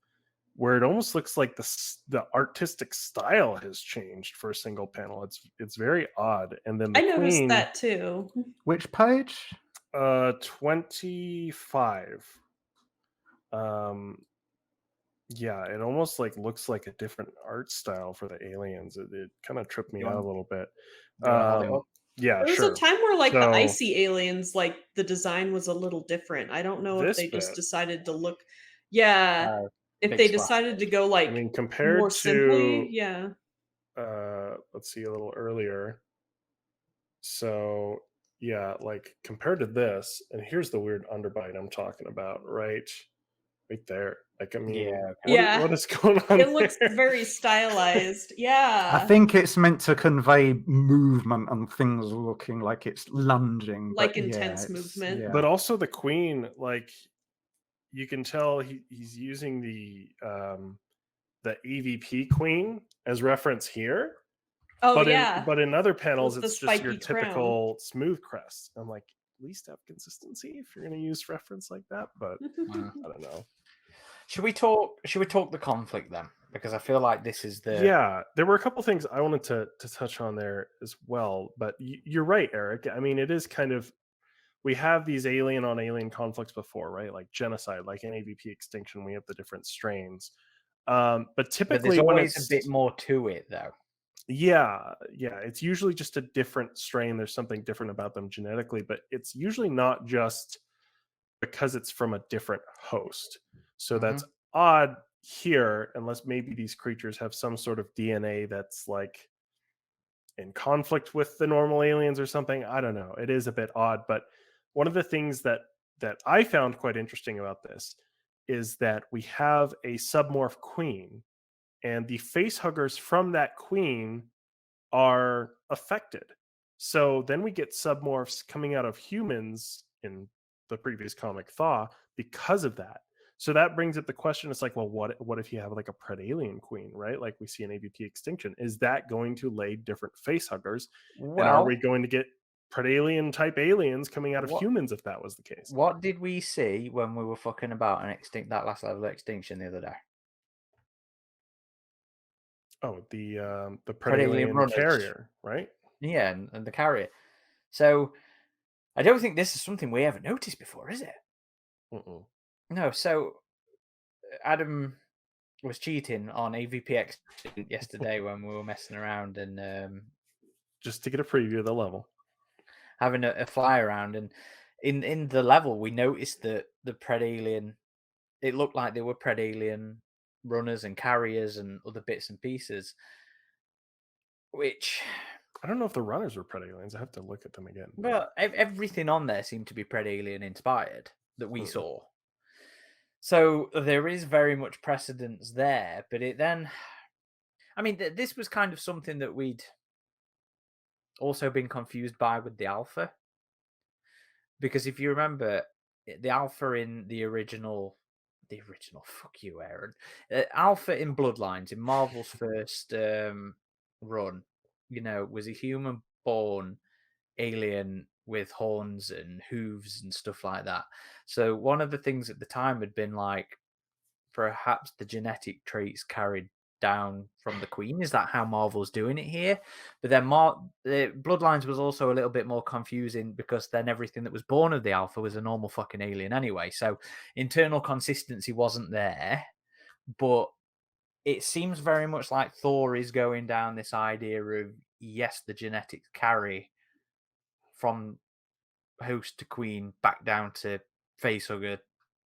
where it almost looks like the artistic style has changed for a single panel. It's very odd. And then the I noticed Queen, that too. Which page? 25. Yeah, it almost like looks like a different art style for the aliens. It kind of tripped me out a little bit. Do you want to hold it up? Yeah, There was sure. a time where like the So, icy aliens, like the design was a little different. I don't know if this they just bit, decided to look, yeah, if Big they splash decided to page. go like I mean, more compared simply, to yeah. let's see, a little earlier. So yeah, like compared to this, and here's the weird underbite I'm talking about, right there. Like, I mean, Yeah. Yeah. what is going on It looks there? very stylized. I Yeah. think it's meant to convey movement and things looking like it's lunging, Like but yeah, intense it's, movement. yeah. But also the Queen, like you can tell he's using the AvP Queen as reference here. Oh But yeah. in other panels, With the it's just your spiky crown. typical smooth crest. I'm like, at least have consistency if you're going to use reference like that. But I don't know. Should we talk the conflict then? Because I feel like this is the Yeah, there were a couple things I wanted to touch on there as well. But you're right, Eric. I mean, it is kind of, we have these alien on alien conflicts before, right? Like genocide, like in AvP extinction, we have the different strains. But but typically there's when always it's a bit more to it though. Yeah, it's usually just a different strain. There's something different about them genetically, but it's usually not just because it's from a different host. So that's odd here, unless maybe these creatures have some sort of DNA that's like in conflict with the normal aliens or something. I don't know. It is a bit odd, but one of the things that I found quite interesting about this is that we have a submorph queen, and the face huggers from that queen are affected. So then we get submorphs coming out of humans in the previous comic Thaw because of that. So that brings up the question. It's like, well, what if you have like a predalien queen, right? Like we see in AvP extinction. Is that going to lay different face huggers? And are we going to get predalien type aliens coming out of humans if that was the case? What did we see when we were fucking about that last level of extinction the other day? Oh, the Predalien predalien runners. carrier, right? Yeah, and the carrier. So I don't think this is something we ever noticed before, is it? Mm-mm. No. So Adam was cheating on AvP yesterday when we were messing around and just to get a preview of the level, having a fly around, and in the level we noticed that the predalien it looked like they were Predalien runners and carriers and other bits and pieces, which I don't know if the runners were Predaliens. I have to look at them again. but- well, everything on there seemed to be Predalien inspired that we Hmm. saw. So there is very much precedence there, but it then, I mean, this was kind of something that we'd also been confused by with the Alpha, because if you remember, the Alpha in the original, fuck you, Aaron, Alpha in Bloodlines, in Marvel's first run, was a human-born alien with horns and hooves and stuff like that. So one of the things at the time had been like, perhaps the genetic traits carried down from the Queen. Is that how Marvel's doing it here? But then the Bloodlines was also a little bit more confusing, because then everything that was born of the Alpha was a normal fucking alien anyway. So internal consistency wasn't there, but it seems very much like Thor is going down this idea of, yes, the genetics carry from host to queen back down to facehugger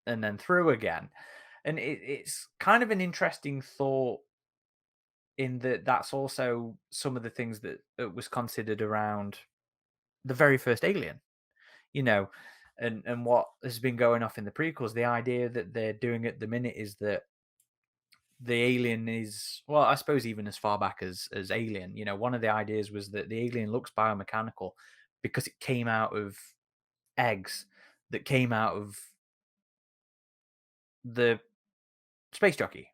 and then through again. And it's kind of an interesting thought, in that that's also some of the things that was considered around the very first Alien, and what has been going off in the prequels. The idea that they're doing at the minute is that the alien is, well, I suppose even as far back as Alien, one of the ideas was that the alien looks biomechanical because it came out of eggs that came out of the space jockey,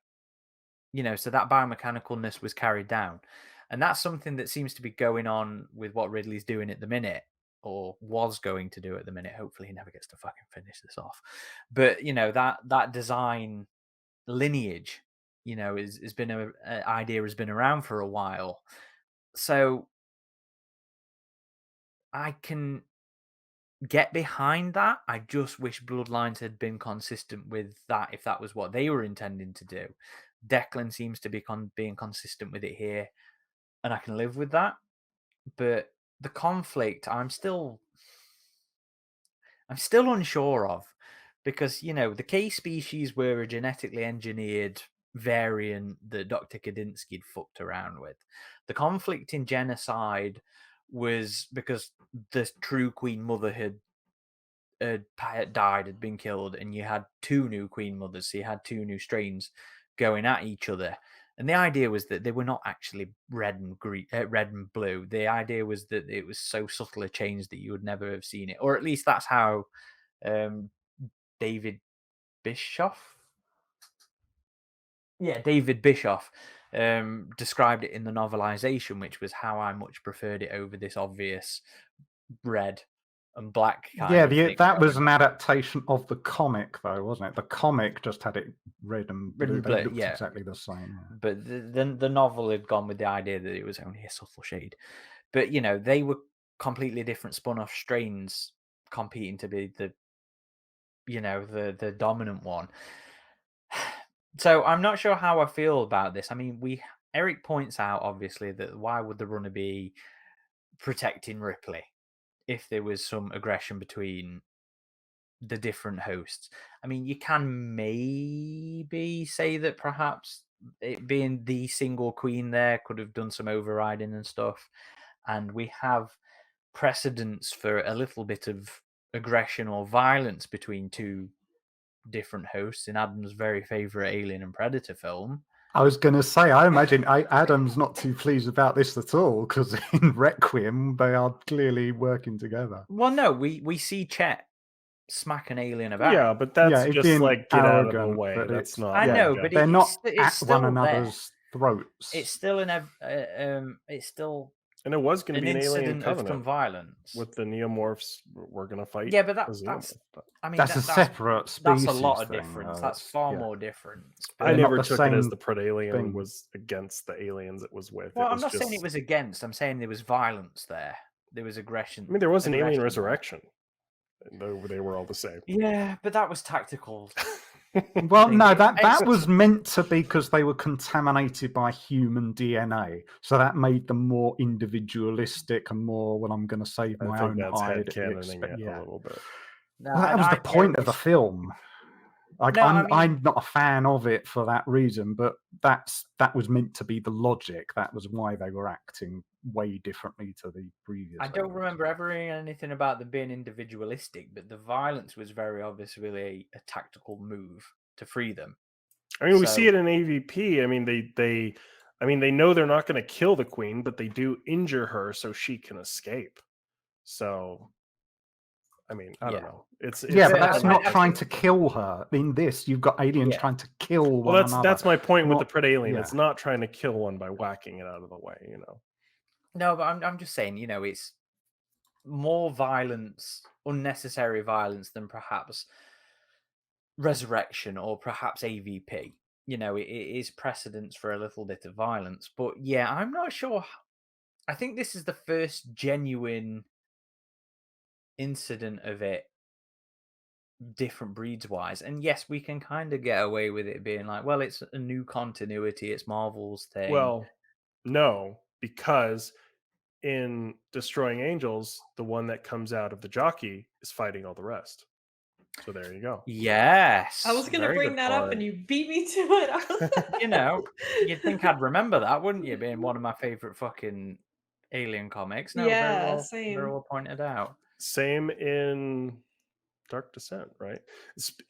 so that biomechanicalness was carried down. And that's something that seems to be going on with what Ridley's doing at the minute, or was going to do at the minute. Hopefully he never gets to fucking finish this off. But that design lineage, has been an idea, has been around for a while. So I can get behind that. I just wish Bloodlines had been consistent with that, if that was what they were intending to do. Declan seems to be being consistent with it here, and I can live with that. But the conflict, I'm still unsure of, because the K species were a genetically engineered variant that Dr. Kadinsky'd fucked around with. The conflict in Genocide was because the true Queen Mother had died, had been killed, and you had two new Queen Mothers, so you had two new strains going at each other. And the idea was that they were not actually red and blue. The idea was that it was so subtle a change that you would never have seen it, or at least that's how David Bischoff described it in the novelization, which was how I much preferred it over this obvious red and black kind of thing. That was an adaptation of the comic, though, wasn't it? The comic just had it red and blue. They looked exactly the same. Yeah. But the novel had gone with the idea that it was only a subtle shade. But they were completely different spun-off strains competing to be the dominant one. So I'm not sure how I feel about this. I mean, Eric points out, obviously, that why would the runner be protecting Ripley if there was some aggression between the different hosts? I mean, you can maybe say that perhaps it being the single queen there could have done some overriding and stuff. And we have precedents for a little bit of aggression or violence between two different hosts in Adam's very favorite Alien and Predator film. I was going to say, I imagine Adam's not too pleased about this at all, because in Requiem they are clearly working together. Well, no, we see Chet smack an alien about. Yeah, but that's just like, get out of the way. That's not. I know, but they're not it's at one another's throats. It's still it's still. And it was going to be an Alien of some violence with the Neomorphs. We're going to fight. Yeah, but that's I mean, that's a separate species. That's a lot of thing, difference. That's far more difference. I never took it as the Predalien was against the aliens it was with. Well, I'm not saying it was against. I'm saying there was violence there. There was aggression. I mean, there was an alien resurrection. They were all the same. Yeah, but that was tactical. Well, no, that was meant to be because they were contaminated by human DNA, so that made them more individualistic and more. Well, I'm going to save my own hide. Headcanoning it a little bit. Well, that was the point of the film. Like No, I'm not a fan of it for that reason, but that was meant to be the logic. That was why they were acting way differently to the previous. I don't remember ever hearing anything about them being individualistic, but the violence was very obviously a tactical move to free them. I mean, we see it in AvP. I mean, they know they're not going to kill the queen, but they do injure her so she can escape. So, I mean, I don't know. It's but that's not trying to kill her. In this, you've got aliens trying to kill one another. That's my point with the Pred Alien. It's not trying to kill one by whacking it out of the way, you know. No, but I'm just saying, you know, it's more violence, unnecessary violence than perhaps Resurrection or perhaps AvP. You know, it is precedence for a little bit of violence. But yeah, I'm not sure. I think this is the first genuine incident of it, different breeds wise. And yes, we can kind of get away with it being like, well, it's a new continuity, it's Marvel's thing. Well, no, because in Destroying Angels, the one that comes out of the jockey is fighting all the rest. So there you go. Yes. I was going to bring that up and you beat me to it. You know, you'd think I'd remember that, wouldn't you? Being one of my favorite fucking Alien comics. No, same. very well pointed out. Same in Dark Descent, right?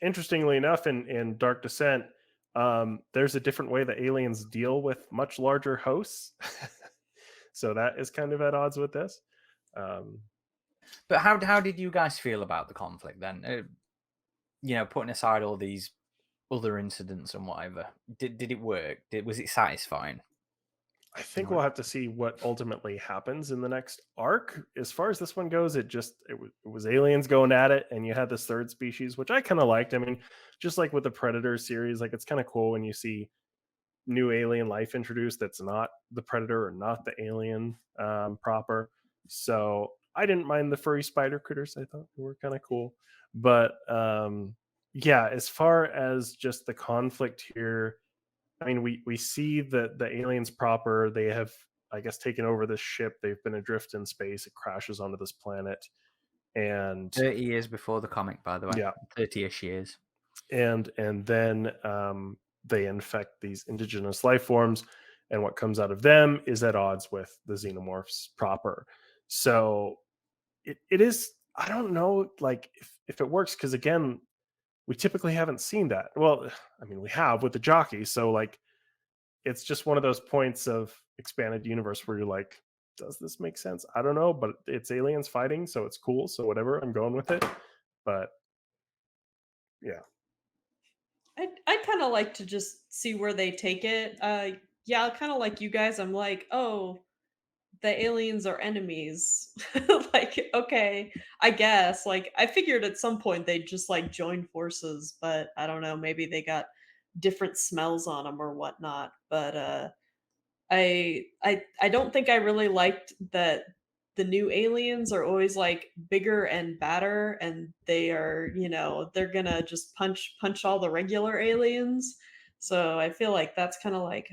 Interestingly enough, in Dark Descent, there's a different way that aliens deal with much larger hosts. So that is kind of at odds with this. But how did you guys feel about the conflict then? You know, putting aside all these other incidents and whatever, did it work? Was it satisfying? I think we'll have to see what ultimately happens in the next arc. As far as this one goes, it was aliens going at it, and you had this third species, which I kind of liked. I mean, just like with the Predator series, like it's kind of cool when you see new alien life introduced that's not the Predator or not the alien proper. So I didn't mind the furry spider critters. I thought they were kind of cool. But yeah, as far as just the conflict here, I mean, we see that the aliens proper, they have, I guess, taken over this ship. They've been adrift in space. It crashes onto this planet. And 30 years before the comic, by the way. Yeah. 30-ish years. And then they infect these indigenous life forms. And what comes out of them is at odds with the xenomorphs proper. So it is, I don't know, like if it works, because again, we typically haven't seen that. Well, I mean, we have with the jockey. So like, it's just one of those points of expanded universe where you're like, does this make sense? I don't know, but it's aliens fighting, so it's cool. So whatever, I'm going with it. But yeah. I'd kind of like to just see where they take it. Yeah, kind of like you guys. I'm like, oh, the aliens are enemies. Like, okay, I guess. Like, I figured at some point they'd just like join forces, but I don't know. Maybe they got different smells on them or whatnot. But I don't think I really liked that the new aliens are always like bigger and badder, and they are, you know, they're gonna just punch all the regular aliens. So I feel like that's kind of like,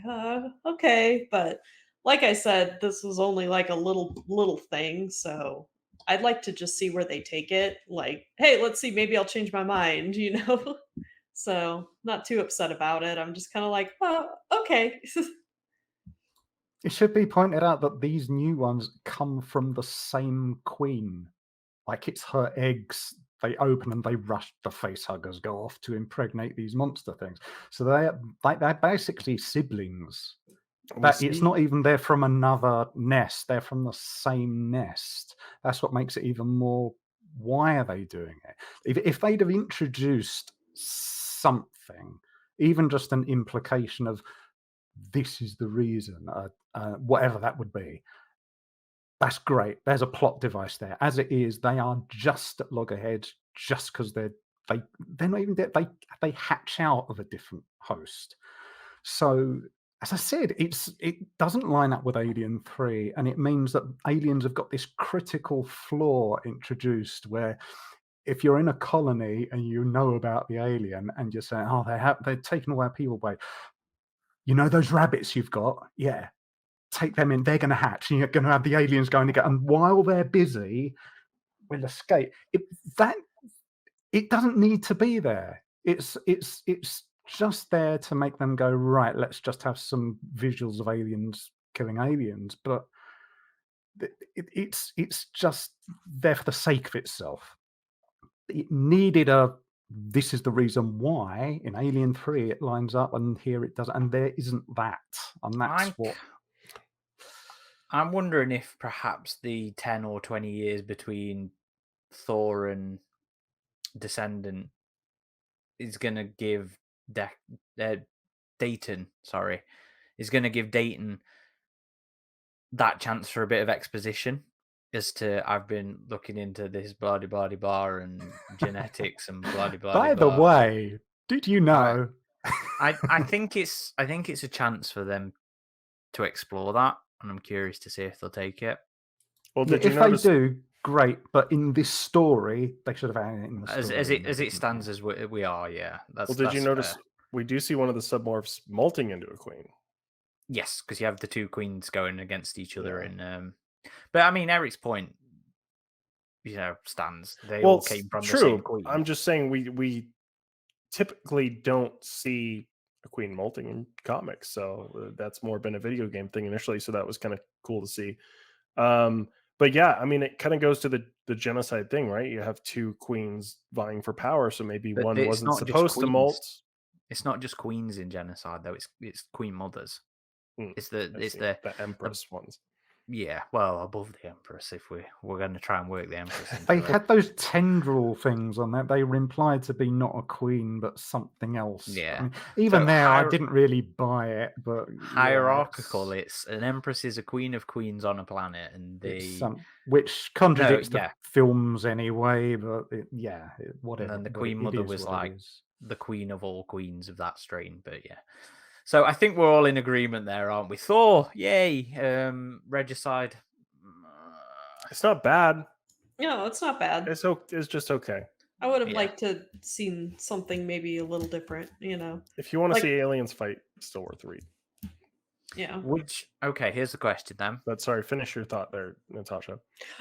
okay, but like I said, this was only like a little thing, so I'd like to just see where they take it. Like, hey, let's see, maybe I'll change my mind, you know. So not too upset about it. I'm just kind of like, oh, okay. It should be pointed out that these new ones come from the same queen. Like, it's her eggs. They open and they rush. The facehuggers go off to impregnate these monster things. So they're basically siblings. It's not even they're from another nest. They're from the same nest. That's what makes it even more. Why are they doing it? If they'd have introduced something, even just an implication of this is the reason, whatever that would be, that's great. There's a plot device there. As it is, they are just at loggerheads just because they're not even there. They hatch out of a different host. So as I said, it doesn't line up with Alien 3, and it means that aliens have got this critical flaw introduced where if you're in a colony and you know about the alien and you're saying, oh, they're taking all our people away. You know those rabbits you've got? Yeah. Take them in. They're going to hatch. And you're going to have the aliens going to go. And while they're busy, we'll escape. It doesn't need to be there. it's just there to make them go, right, let's just have some visuals of aliens killing aliens, but it's just there for the sake of itself. It needed this is the reason why in Alien 3 it lines up, and here it doesn't, and there isn't that, and that's I'm wondering if perhaps the 10 or 20 years between Thor and Descendant is going to give Dayton, is going to give Dayton that chance for a bit of exposition as to, I've been looking into this bloody bar and genetics and bloody. By the way, did you know? I think it's a chance for them to explore that, and I'm curious to see if they'll take it. Well, If they do, great. But in this story, they should have had it in the story. As it stands, as we are, yeah. Did you notice we do see one of the submorphs molting into a queen? Yes, because you have the two queens going against each other, and but I mean, Eric's point, stands. They all came from the same queen. I'm just saying we typically don't see a queen molting in comics, so that's more been a video game thing initially. So that was kind of cool to see. But yeah, I mean, it kind of goes to the genocide thing, right? You have two queens vying for power, so maybe one wasn't supposed to molt. It's not just queens in genocide, though. It's queen mothers. It's the empress ones. Yeah, well, above the empress, if we're going to try and work the empress into they had those tendril things on that. They were implied to be not a queen, but something else. Yeah. I mean, even I didn't really buy it, but hierarchical. It's an empress is a queen of queens on a planet, and which contradicts the films anyway. But whatever. And then the queen mother was like the queen of all queens of that strain. But yeah. So I think we're all in agreement there, aren't we? Thor, yay! Regicide. It's not bad. No, it's not bad. It's just okay. I would have liked to seen something maybe a little different, If you want to see aliens fight, it's still worth a read. Yeah. Okay, here's the question then. But sorry, finish your thought there, Natasha.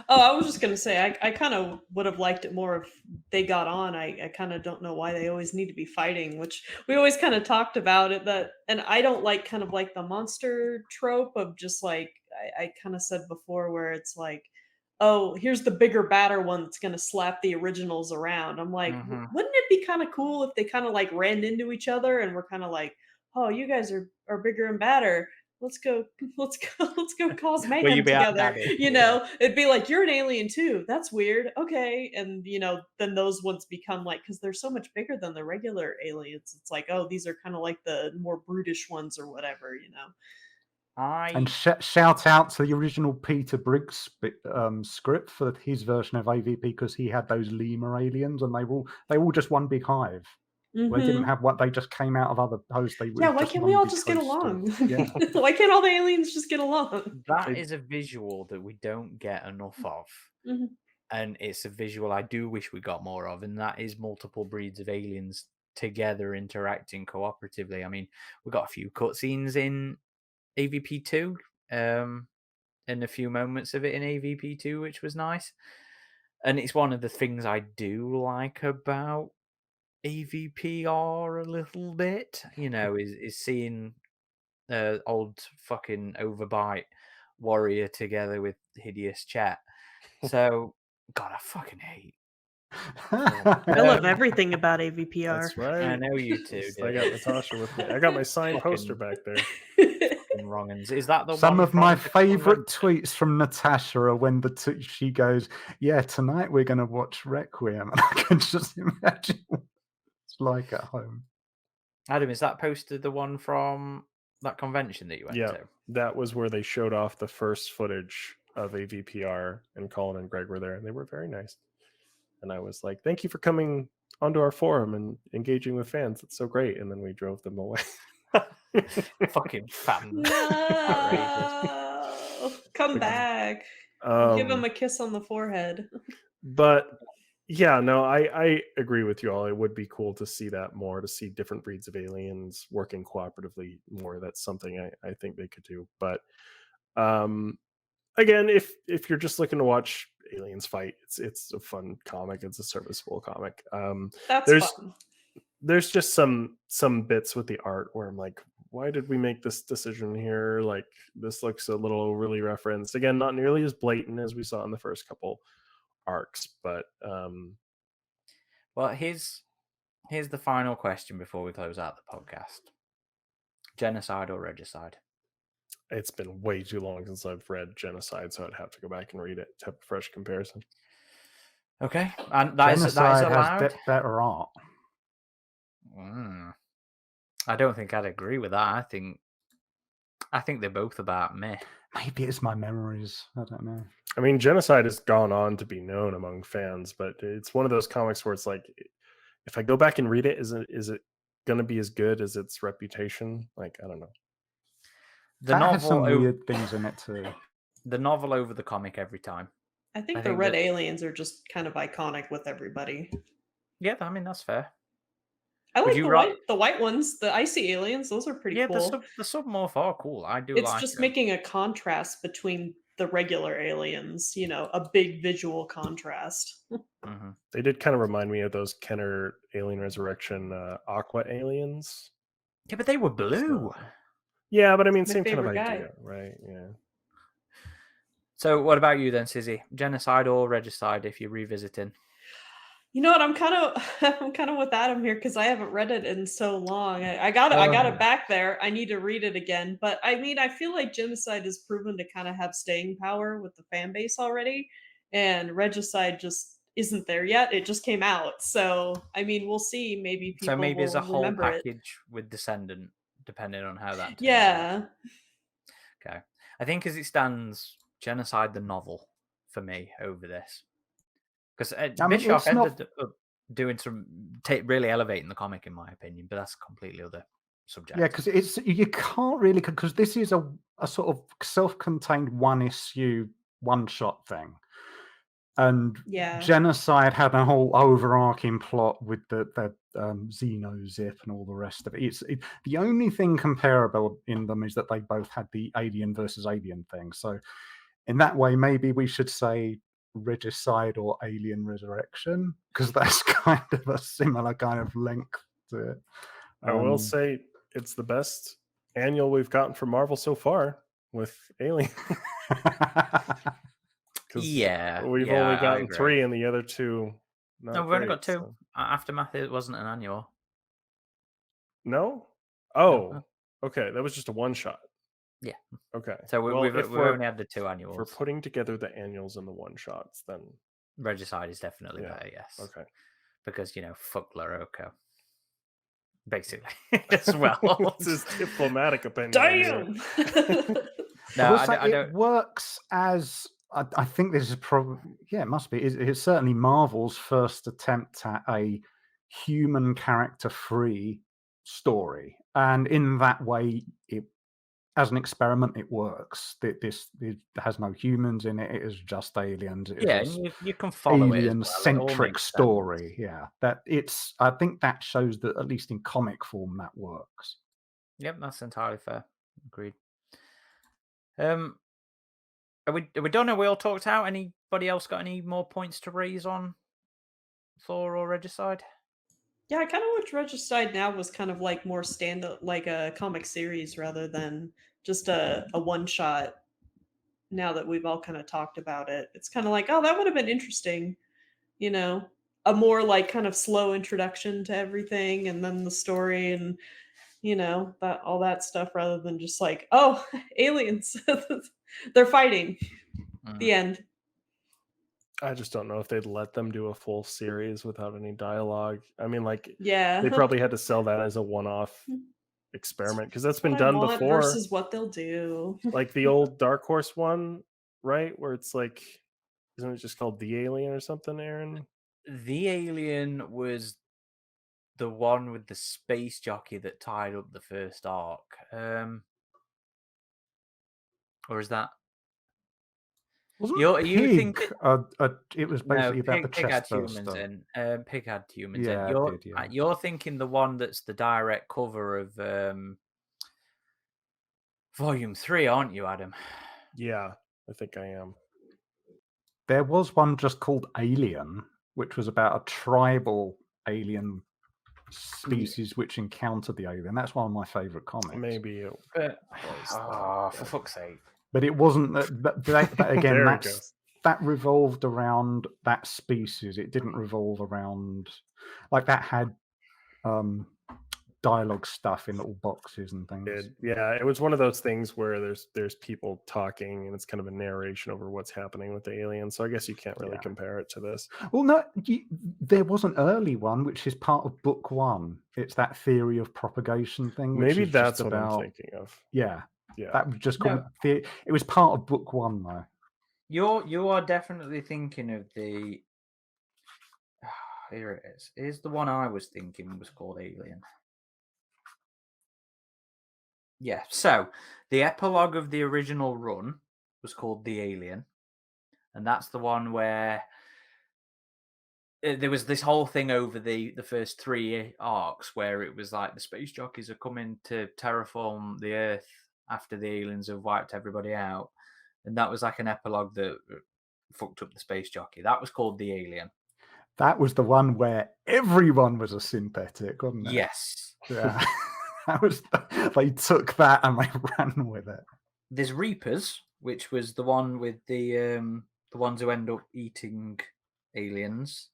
Oh, I was just going to say, I kind of would have liked it more if they got on. I kind of don't know why they always need to be fighting, which we always kind of talked about it. And I don't like kind of like the monster trope of just like, I kind of said before where it's like, oh, here's the bigger, badder one that's going to slap the originals around. I'm like, wouldn't it be kind of cool if they kind of like ran into each other and were kind of like, oh, you guys are bigger and badder. Let's go cause mayhem together. It'd be like, you're an alien too. That's weird. Okay. And then those ones become like, because they're so much bigger than the regular aliens. It's like, oh, these are kind of like the more brutish ones or whatever, And shout out to the original Peter Briggs script for his version of AvP, because he had those lemur aliens, and they were all just one big hive. They didn't have what they just came out of other hosts. Why can't we all just get along? Why can't all the aliens just get along? That is a visual that we don't get enough of. And it's a visual I do wish we got more of, and that is multiple breeds of aliens together interacting cooperatively. I mean, we got a few cutscenes in AvP 2, and a few moments of it in AvP 2, which was nice. And it's one of the things I do like about AvPR a little bit, is seeing old fucking overbite warrior together with hideous chat. So, God, I fucking hate. I love everything about AvPR. That's right. I know you too. I got Natasha with me. I got my signed poster back there. Wrongins. Is that the some one of my favorite tweets from Natasha are when she goes, "Yeah, tonight we're going to watch Requiem," and I can just imagine what it's like at home. Adam, is that posted the one from that convention that you went to? That was where they showed off the first footage of AvPR, and Colin and Greg were there, and they were very nice. And I was like, "Thank you for coming onto our forum and engaging with fans. It's so great." And then we drove them away. Fucking fans. No. Come back. Give him a kiss on the forehead. But yeah, no, I agree with you all. It would be cool to see that more, to see different breeds of aliens working cooperatively more. That's something I think they could do. But again, if you're just looking to watch aliens fight, it's a fun comic. It's a serviceable comic. That's fun. there's just some bits with the art where I'm like, why did we make this decision here? Like, this looks a little overly referenced. Again, not nearly as blatant as we saw in the first couple arcs, but Well, here's the final question before we close out the podcast: genocide or regicide? it's been way too long since I've read Genocide, so I'd have to go back and read it to have a fresh comparison. Okay, and that is Genocide allowed. has better art. I don't think I'd agree with that. I think they're both about me. Maybe it's my memories. I don't know. I mean, Genocide has gone on to be known among fans, but it's one of those comics where it's like, if I go back and read it, is it going to be as good as its reputation? Like, I don't know. That has some weird things in it too. The novel over the comic every time. I think the red aliens are just kind of iconic with everybody. Yeah, I mean, that's fair. I like the white ones, the icy aliens. Those are pretty cool. Yeah, the submorph are cool. I do. It's like just them. making a contrast between the regular aliens. You know, a big visual contrast. Mm-hmm. They did kind of remind me of those Kenner Alien Resurrection Aqua aliens. Yeah, but they were blue. Yeah, but I mean, same kind of idea, right? Yeah. So, what about you then, Sizzy? Genocide or regicide? If you're revisiting. You know what? I'm kind of with Adam here because I haven't read it in so long. I got it back there. I need to read it again. But I mean, I feel like Genocide has proven to kind of have staying power with the fan base already, and Regicide just isn't there yet. It just came out, so I mean, we'll see. Maybe people so maybe it's a whole package with Descendant, depending on how that. Yeah. Out. Okay, I think as it stands, Genocide the novel for me over this. Because Bischoff ended up doing some really elevating the comic, in my opinion, but that's a completely other subject. Yeah, because you can't really, because this is a sort of self-contained one-issue, one-shot thing, and Genocide had a whole overarching plot with the Xeno Zip and all the rest of it. The only thing comparable in them is that they both had the alien versus alien thing. So in that way, maybe we should say Regicide or Alien Resurrection, because that's kind of a similar kind of length to it. I will say it's the best annual we've gotten from Marvel so far with Alien. Yeah, we've only gotten 3, and the other 2. No, we've only got 2. So. Aftermath, it wasn't an annual. No? Oh, no. Okay. That was just a one-shot. Yeah. Okay. So we've only had the 2 annuals. If we're putting together the annuals and the one-shots, then Regicide is definitely better, yes. Okay. Because, fuck Laroko. Basically. As well. It's his diplomatic opinion. Damn! No, I don't. It works as... I think this is probably... Yeah, it must be. It's certainly Marvel's first attempt at a human character-free story. And in that way, as an experiment, it works. It has no humans in it. It is just aliens. You can follow alien-centric story. Yeah, I think that shows that at least in comic form that works. Yep, that's entirely fair. Agreed. Are we done? Are we all talked out? Anybody else got any more points to raise on Thor or Regicide? Yeah, I kind of wish Regicide now was kind of like more like a comic series rather than just a one-shot. Now that we've all kind of talked about it, it's kind of like, oh, that would have been interesting, a more like kind of slow introduction to everything, and then the story, and that all that stuff, rather than just like, oh, aliens, they're fighting. The end. I just don't know if they'd let them do a full series without any dialogue. I mean, yeah, they probably had to sell that as a one-off experiment, because that's been done before. Versus what they'll do, like the old Dark Horse one, right? Where it's like, isn't it just called The Alien or something, Aaron? The Alien was the one with the space jockey that tied up the first arc, or is that? You think it was basically about the chest burster. Pig had humans in. You're thinking the one that's the direct cover of Volume 3, aren't you, Adam? Yeah, I think I am. There was one just called Alien, which was about a tribal alien species which encountered the alien. That's one of my favorite comics. Maybe it But, was oh, that, for fuck's sake. But it wasn't that. But again, There it goes. that revolved around that species. It didn't revolve around like that had dialogue stuff in little boxes and things. Yeah, it was one of those things where there's people talking and it's kind of a narration over what's happening with the alien. So I guess you can't really compare it to this. Well, no, there was an early one which is part of book 1. It's that theory of propagation thing. Which Maybe is that's just what about, I'm thinking of. Yeah, Yeah, that was just called. No. It was part of book 1 though. You are definitely thinking of the. Here it is. Here's the one I was thinking was called Alien. Yeah, so the epilogue of the original run was called The Alien, and that's the one where there was this whole thing over the first 3 arcs where it was like the space jockeys are coming to terraform the Earth after the aliens have wiped everybody out, and that was like an epilogue that fucked up the space jockey. That was called The Alien. That was the one where everyone was a synthetic, wasn't it? Yes. Yeah. That was. They took that and they ran with it. There's Reapers, which was the one with the ones who end up eating aliens.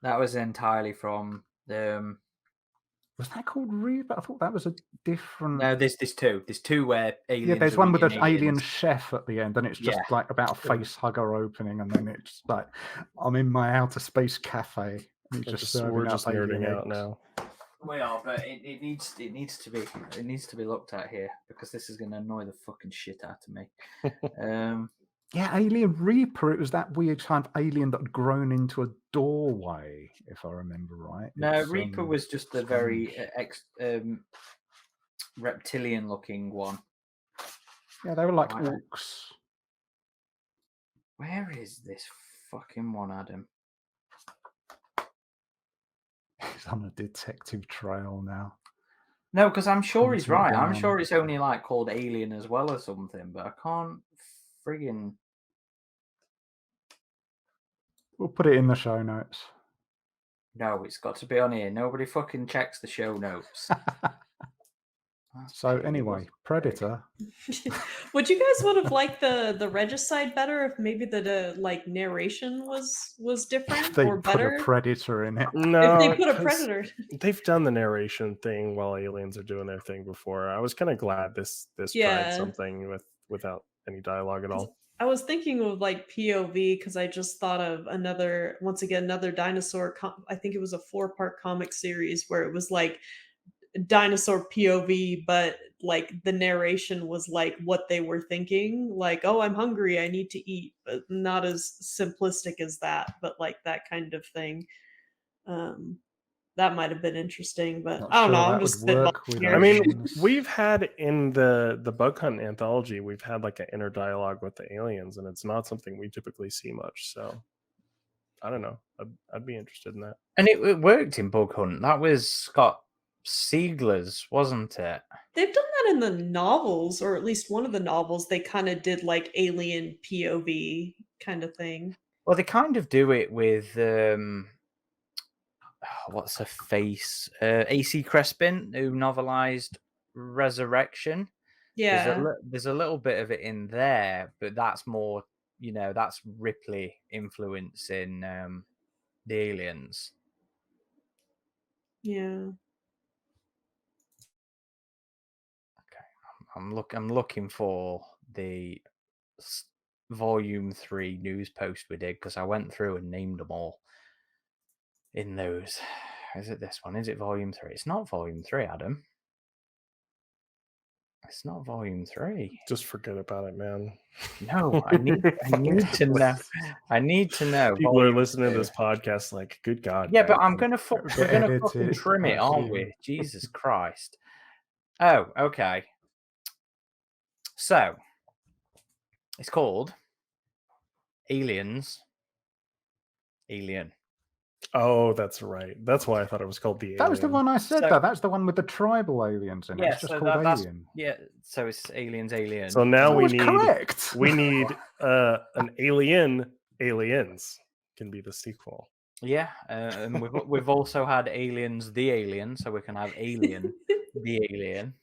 That was entirely from Was that called Reaper? I thought that was a different. No, there's two. There's 2 where aliens. Yeah, there's are one with an eating alien aliens. chef at the end, and it's just Yeah. like about a face hugger opening, and then it's like I'm in my outer space cafe. And he's just serving We're up just alien nerding out eggs. now. We are, but it needs to be looked at here because this is going to annoy the fucking shit out of me. Yeah, Alien Reaper. It was that weird kind of alien that had grown into a doorway, if I remember right. No, It's, Reaper was just a strange. very reptilian-looking one. Yeah, they were like Right. orcs. Where is this fucking one, Adam? He's on a detective trail now. No, because I'm sure he's Hunting it right. I'm down. sure it's only like called Alien as well or something, but I can't friggin'. We'll put it in the show notes. No, it's got to be on here. Nobody fucking checks the show notes. So anyway, Predator. Would you guys would have liked the Regicide better if maybe the like narration was different They or put better? a predator in it. No, If they put a 'cause predator. they've done the narration thing while aliens are doing their thing before. I was kind of glad this Yeah. tried something without any dialogue at all. I was thinking of like POV because I just thought of another dinosaur. I think it was a 4-part comic series where it was like dinosaur POV, but like the narration was like what they were thinking, like, oh, I'm hungry, I need to eat, but not as simplistic as that, but like that kind of thing. That might have been interesting, but Not I don't sure know. that I'm just would work spitballing with here. I mean, aliens. we've had in the Bug Hunt anthology, we've had like an inner dialogue with the aliens, and it's not something we typically see much. So I don't know. I'd be interested in that. And it worked in Bug Hunt. That was Scott Siegler's, wasn't it? They've done that in the novels, or at least one of the novels. They kind of did like alien POV kind of thing. Well, they kind of do it with what's her face? AC Crespin, who novelized Resurrection. Yeah. There's a little bit of it in there, but that's more, that's Ripley influence in the aliens. Yeah. Okay, I'm looking for the volume 3 news post we did because I went through and named them all in those. Is it this one? Is it volume 3? It's not volume 3, Adam. It's not volume 3. Just forget about it, man. No, I need to know. I need to know. People are listening to this podcast like, good God. Yeah, but man. we're gonna edit fucking it, trim it, aren't we? Jesus Christ. Oh, okay. So it's called Alien. Oh, that's right. That's why I thought it was called the Alien. That was the one I said. So- That's the one with the tribal aliens in it. Yeah, It's just so called that's Alien. yeah. So it's Alien. So now That we was need correct. we need an Alien. Aliens can be the sequel. Yeah, and we've also had Aliens the Alien, so we can have Alien the Alien.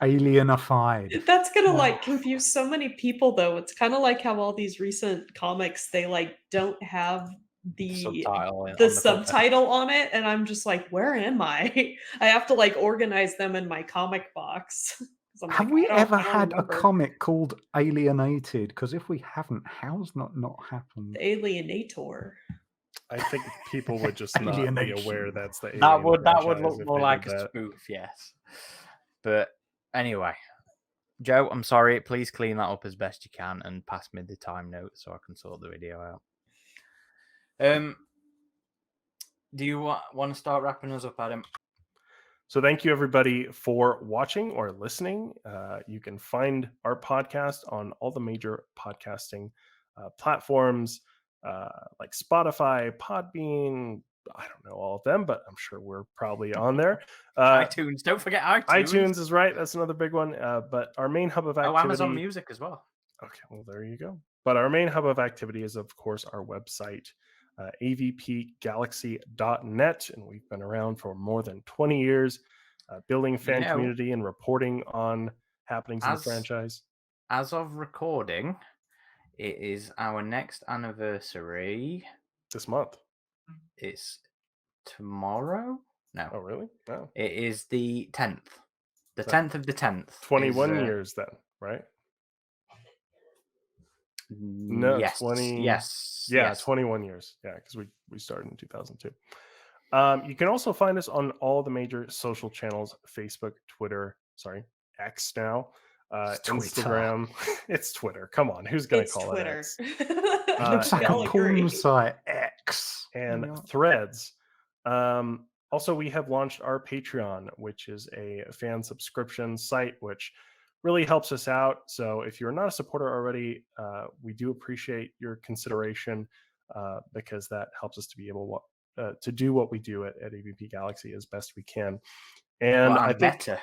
Alienified. That's gonna like confuse so many people though. It's kind of like how all these recent comics they like don't have the Subtitle on the the cover. subtitle on it, and I'm just like, where am I? I have to like organize them in my comic box. 'Cause I'm Have like, we I ever don't had a remember. comic called Alienated? Because if we haven't, how's not happened? The Alienator. I think people would just not be Alienation. aware that's the Alien That would franchise look if more they like did a that. spoof, yes. But anyway, Joe, I'm sorry. Please clean that up as best you can and pass me the time note so I can sort the video out. Do you want to start wrapping us up, Adam? So thank you everybody for watching or listening. You can find our podcast on all the major podcasting platforms like Spotify, Podbean. I don't know all of them, but I'm sure we're probably on there. iTunes. Don't forget iTunes. iTunes is right. That's another big one. But our main hub of activity. Amazon Music as well. Okay, well, there you go. But our main hub of activity is, of course, our website, avpgalaxy.net. And we've been around for more than 20 years, building fan community and reporting on happenings in the franchise. As of recording, it is our next anniversary. This month. It's tomorrow? No. Oh, really? No. It is the 10th. The 10th of the 10th. 21 years then, right? No, yes. 20. Yes. Yeah, yes. 21 years. Yeah, because we started in 2002. You can also find us on all the major social channels: Facebook, Twitter, X now, Instagram. It's Twitter. Come on, who's going to call Twitter. it X? It looks like a porn site. X and Threads. Also, we have launched our Patreon, which is a fan subscription site, which really helps us out. So if you're not a supporter already, we do appreciate your consideration because that helps us to be able to do what we do at AvP Galaxy as best we can. And I think better.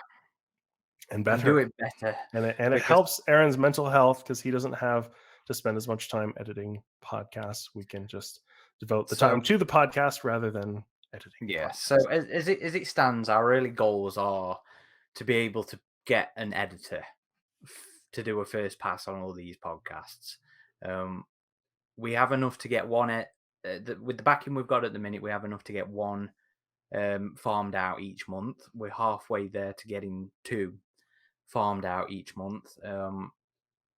And better. Do it better. And it helps Aaron's mental health because he doesn't have to spend as much time editing podcasts. We can just devote the time to the podcast rather than editing. Yeah. podcasts. So as it stands, our early goals are to be able to get an editor to do a first pass on all these podcasts. We have enough to get one with the backing we've got at the minute. We have enough to get one farmed out each month. We're halfway there to getting 2 farmed out each month.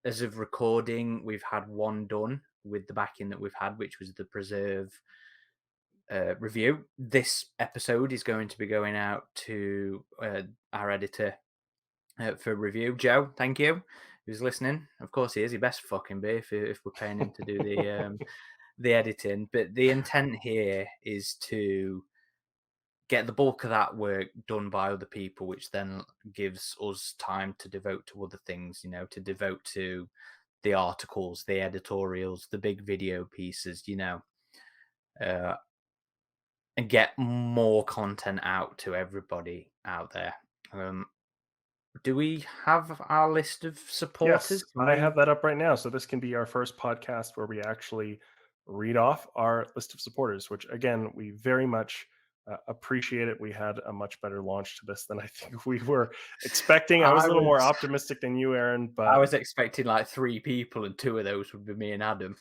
As of recording, we've had 1 done with the backing that we've had, which was the Preserve review. This episode is going to be going out to our editor for review. Joe, thank you. Who's listening? Of course he is. He best fucking be if we're paying him to do the editing. But the intent here is to get the bulk of that work done by other people, which then gives us time to devote to other things, to devote to the articles, the editorials, the big video pieces, and get more content out to everybody out there. Do we have our list of supporters? Yes, I have that up right now. So this can be our first podcast where we actually read off our list of supporters, which again, we very much appreciate it. We had a much better launch to this than I think we were expecting. I was a little more optimistic than you, Aaron, but I was expecting like 3 people and 2 of those would be me and Adam.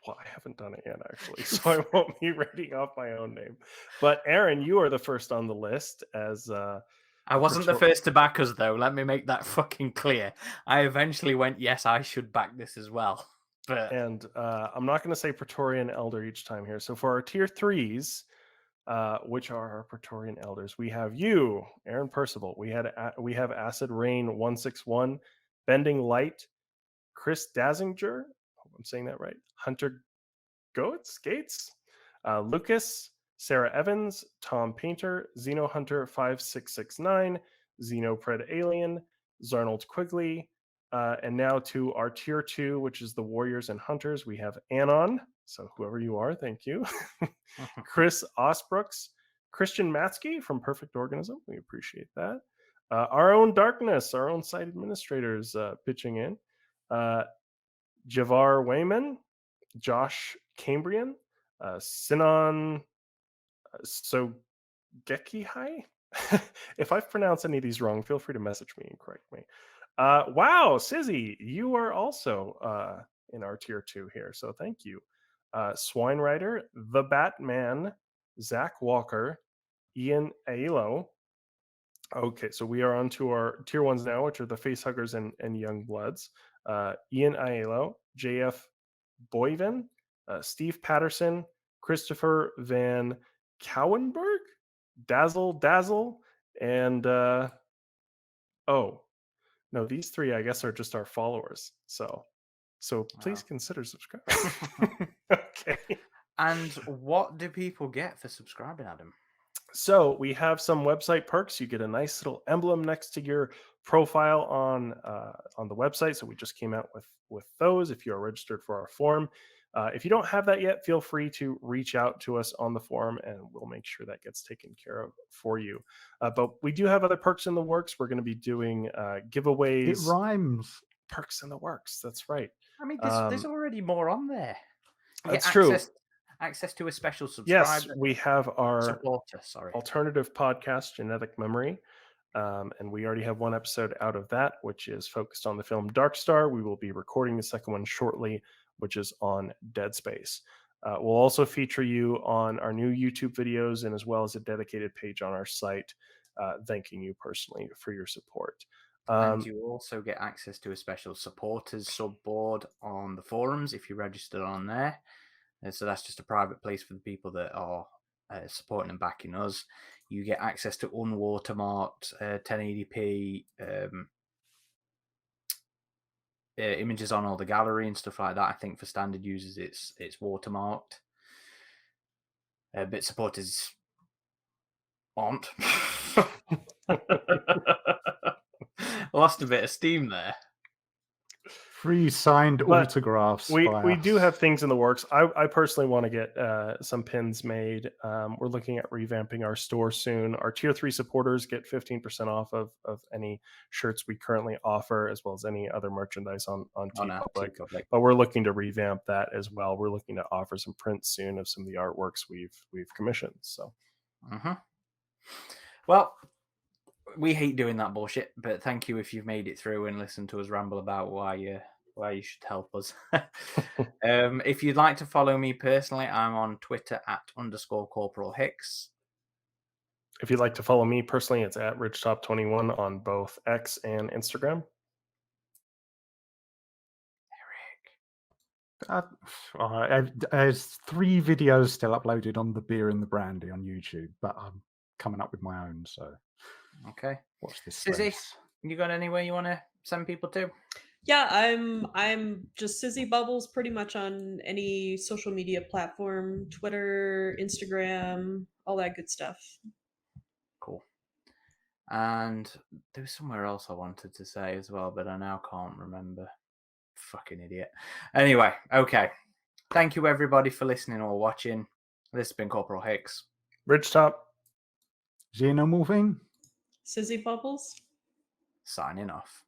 Well, I haven't done it yet, actually, so I won't be reading off my own name. But Aaron, you are the first on the list as I wasn't the first to back us, though. Let me make that fucking clear. I eventually went, yes, I should back this as well. And I'm not going to say Praetorian Elder each time here. So for our tier 3s, which are our Praetorian Elders, we have you, Aaron Percival. We have Acid Rain 161, Bending Light, Chris Dazinger. Hope I'm saying that right. Hunter Gates, Lucas, Sarah Evans, Tom Painter, Xeno Hunter 5669, Xenopred Alien, Zarnold Quigley, and now to our tier 2, which is the Warriors and Hunters. We have Anon. So whoever you are, thank you. Chris Osbrooks, Christian Matsky from Perfect Organism. We appreciate that. Our own Darkness, our own site administrators pitching in. Javar Wayman, Josh Cambrian, Sinon Sogekihai. If I've pronounced any of these wrong, feel free to message me and correct me. Wow, Sizzy, you are also in our tier 2 here, so thank you. Swine Rider, The Batman, Zach Walker, Ian Ailo. Okay, so we are on to our tier 1s now, which are the Facehuggers and Young Bloods. Ian Aiello, JF Boyven, Steve Patterson, Christopher Van Cowenberg, Dazzle, and oh no, these 3 I guess are just our followers. So please consider subscribing. Okay. And what do people get for subscribing, Adam? So we have some website perks. You get a nice little emblem next to your profile on the website. So we just came out with those. If you are registered for our forum, if you don't have that yet, feel free to reach out to us on the forum, and we'll make sure that gets taken care of for you. But we do have other perks in the works. We're going to be doing giveaways. It rhymes. Perks in the works. That's right. I mean, there's already more on there. That's true. Access to a special subscriber. Yes, we have our supporter, alternative podcast, Genetic Memory. And we already have one episode out of that, which is focused on the film Dark Star. We will be recording the second one shortly, which is on Dead Space. We'll also feature you on our new YouTube videos, and as well as a dedicated page on our site, thanking you personally for your support. And you also get access to a special supporters subboard on the forums if you registered on there. So that's just a private place for the people that are supporting and backing us. You get access to unwatermarked 1080p images on all the gallery and stuff like that. I think for standard users, it's watermarked. But supporters aren't. Lost a bit of steam there. Free signed autographs. We do have things in the works. I personally want to get some pins made. We're looking at revamping our store soon. Our tier 3 supporters get 15% off of any shirts we currently offer, as well as any other merchandise on TeePublic. But we're looking to revamp that as well. We're looking to offer some prints soon of some of the artworks we've commissioned. So, well, we hate doing that bullshit, but thank you if you've made it through and listened to us ramble about why you should help us. If you'd like to follow me personally, I'm on Twitter at _Corporal Hicks. If you'd like to follow me personally, it's at RidgeTop21 on both X and Instagram. There's 3 videos still uploaded on the Beer and the Brandy on YouTube, but I'm coming up with my own, so okay. Watch this. Sizzy, you got anywhere you want to send people to? Yeah, I'm just SizzyBubbles pretty much on any social media platform, Twitter, Instagram, all that good stuff. Cool. And there was somewhere else I wanted to say as well, but I now can't remember. Fucking idiot. Anyway, okay. Thank you everybody for listening or watching. This has been Corporal Hicks. RidgeTop. Xenomorphine. SizzyBubbles. Signing off.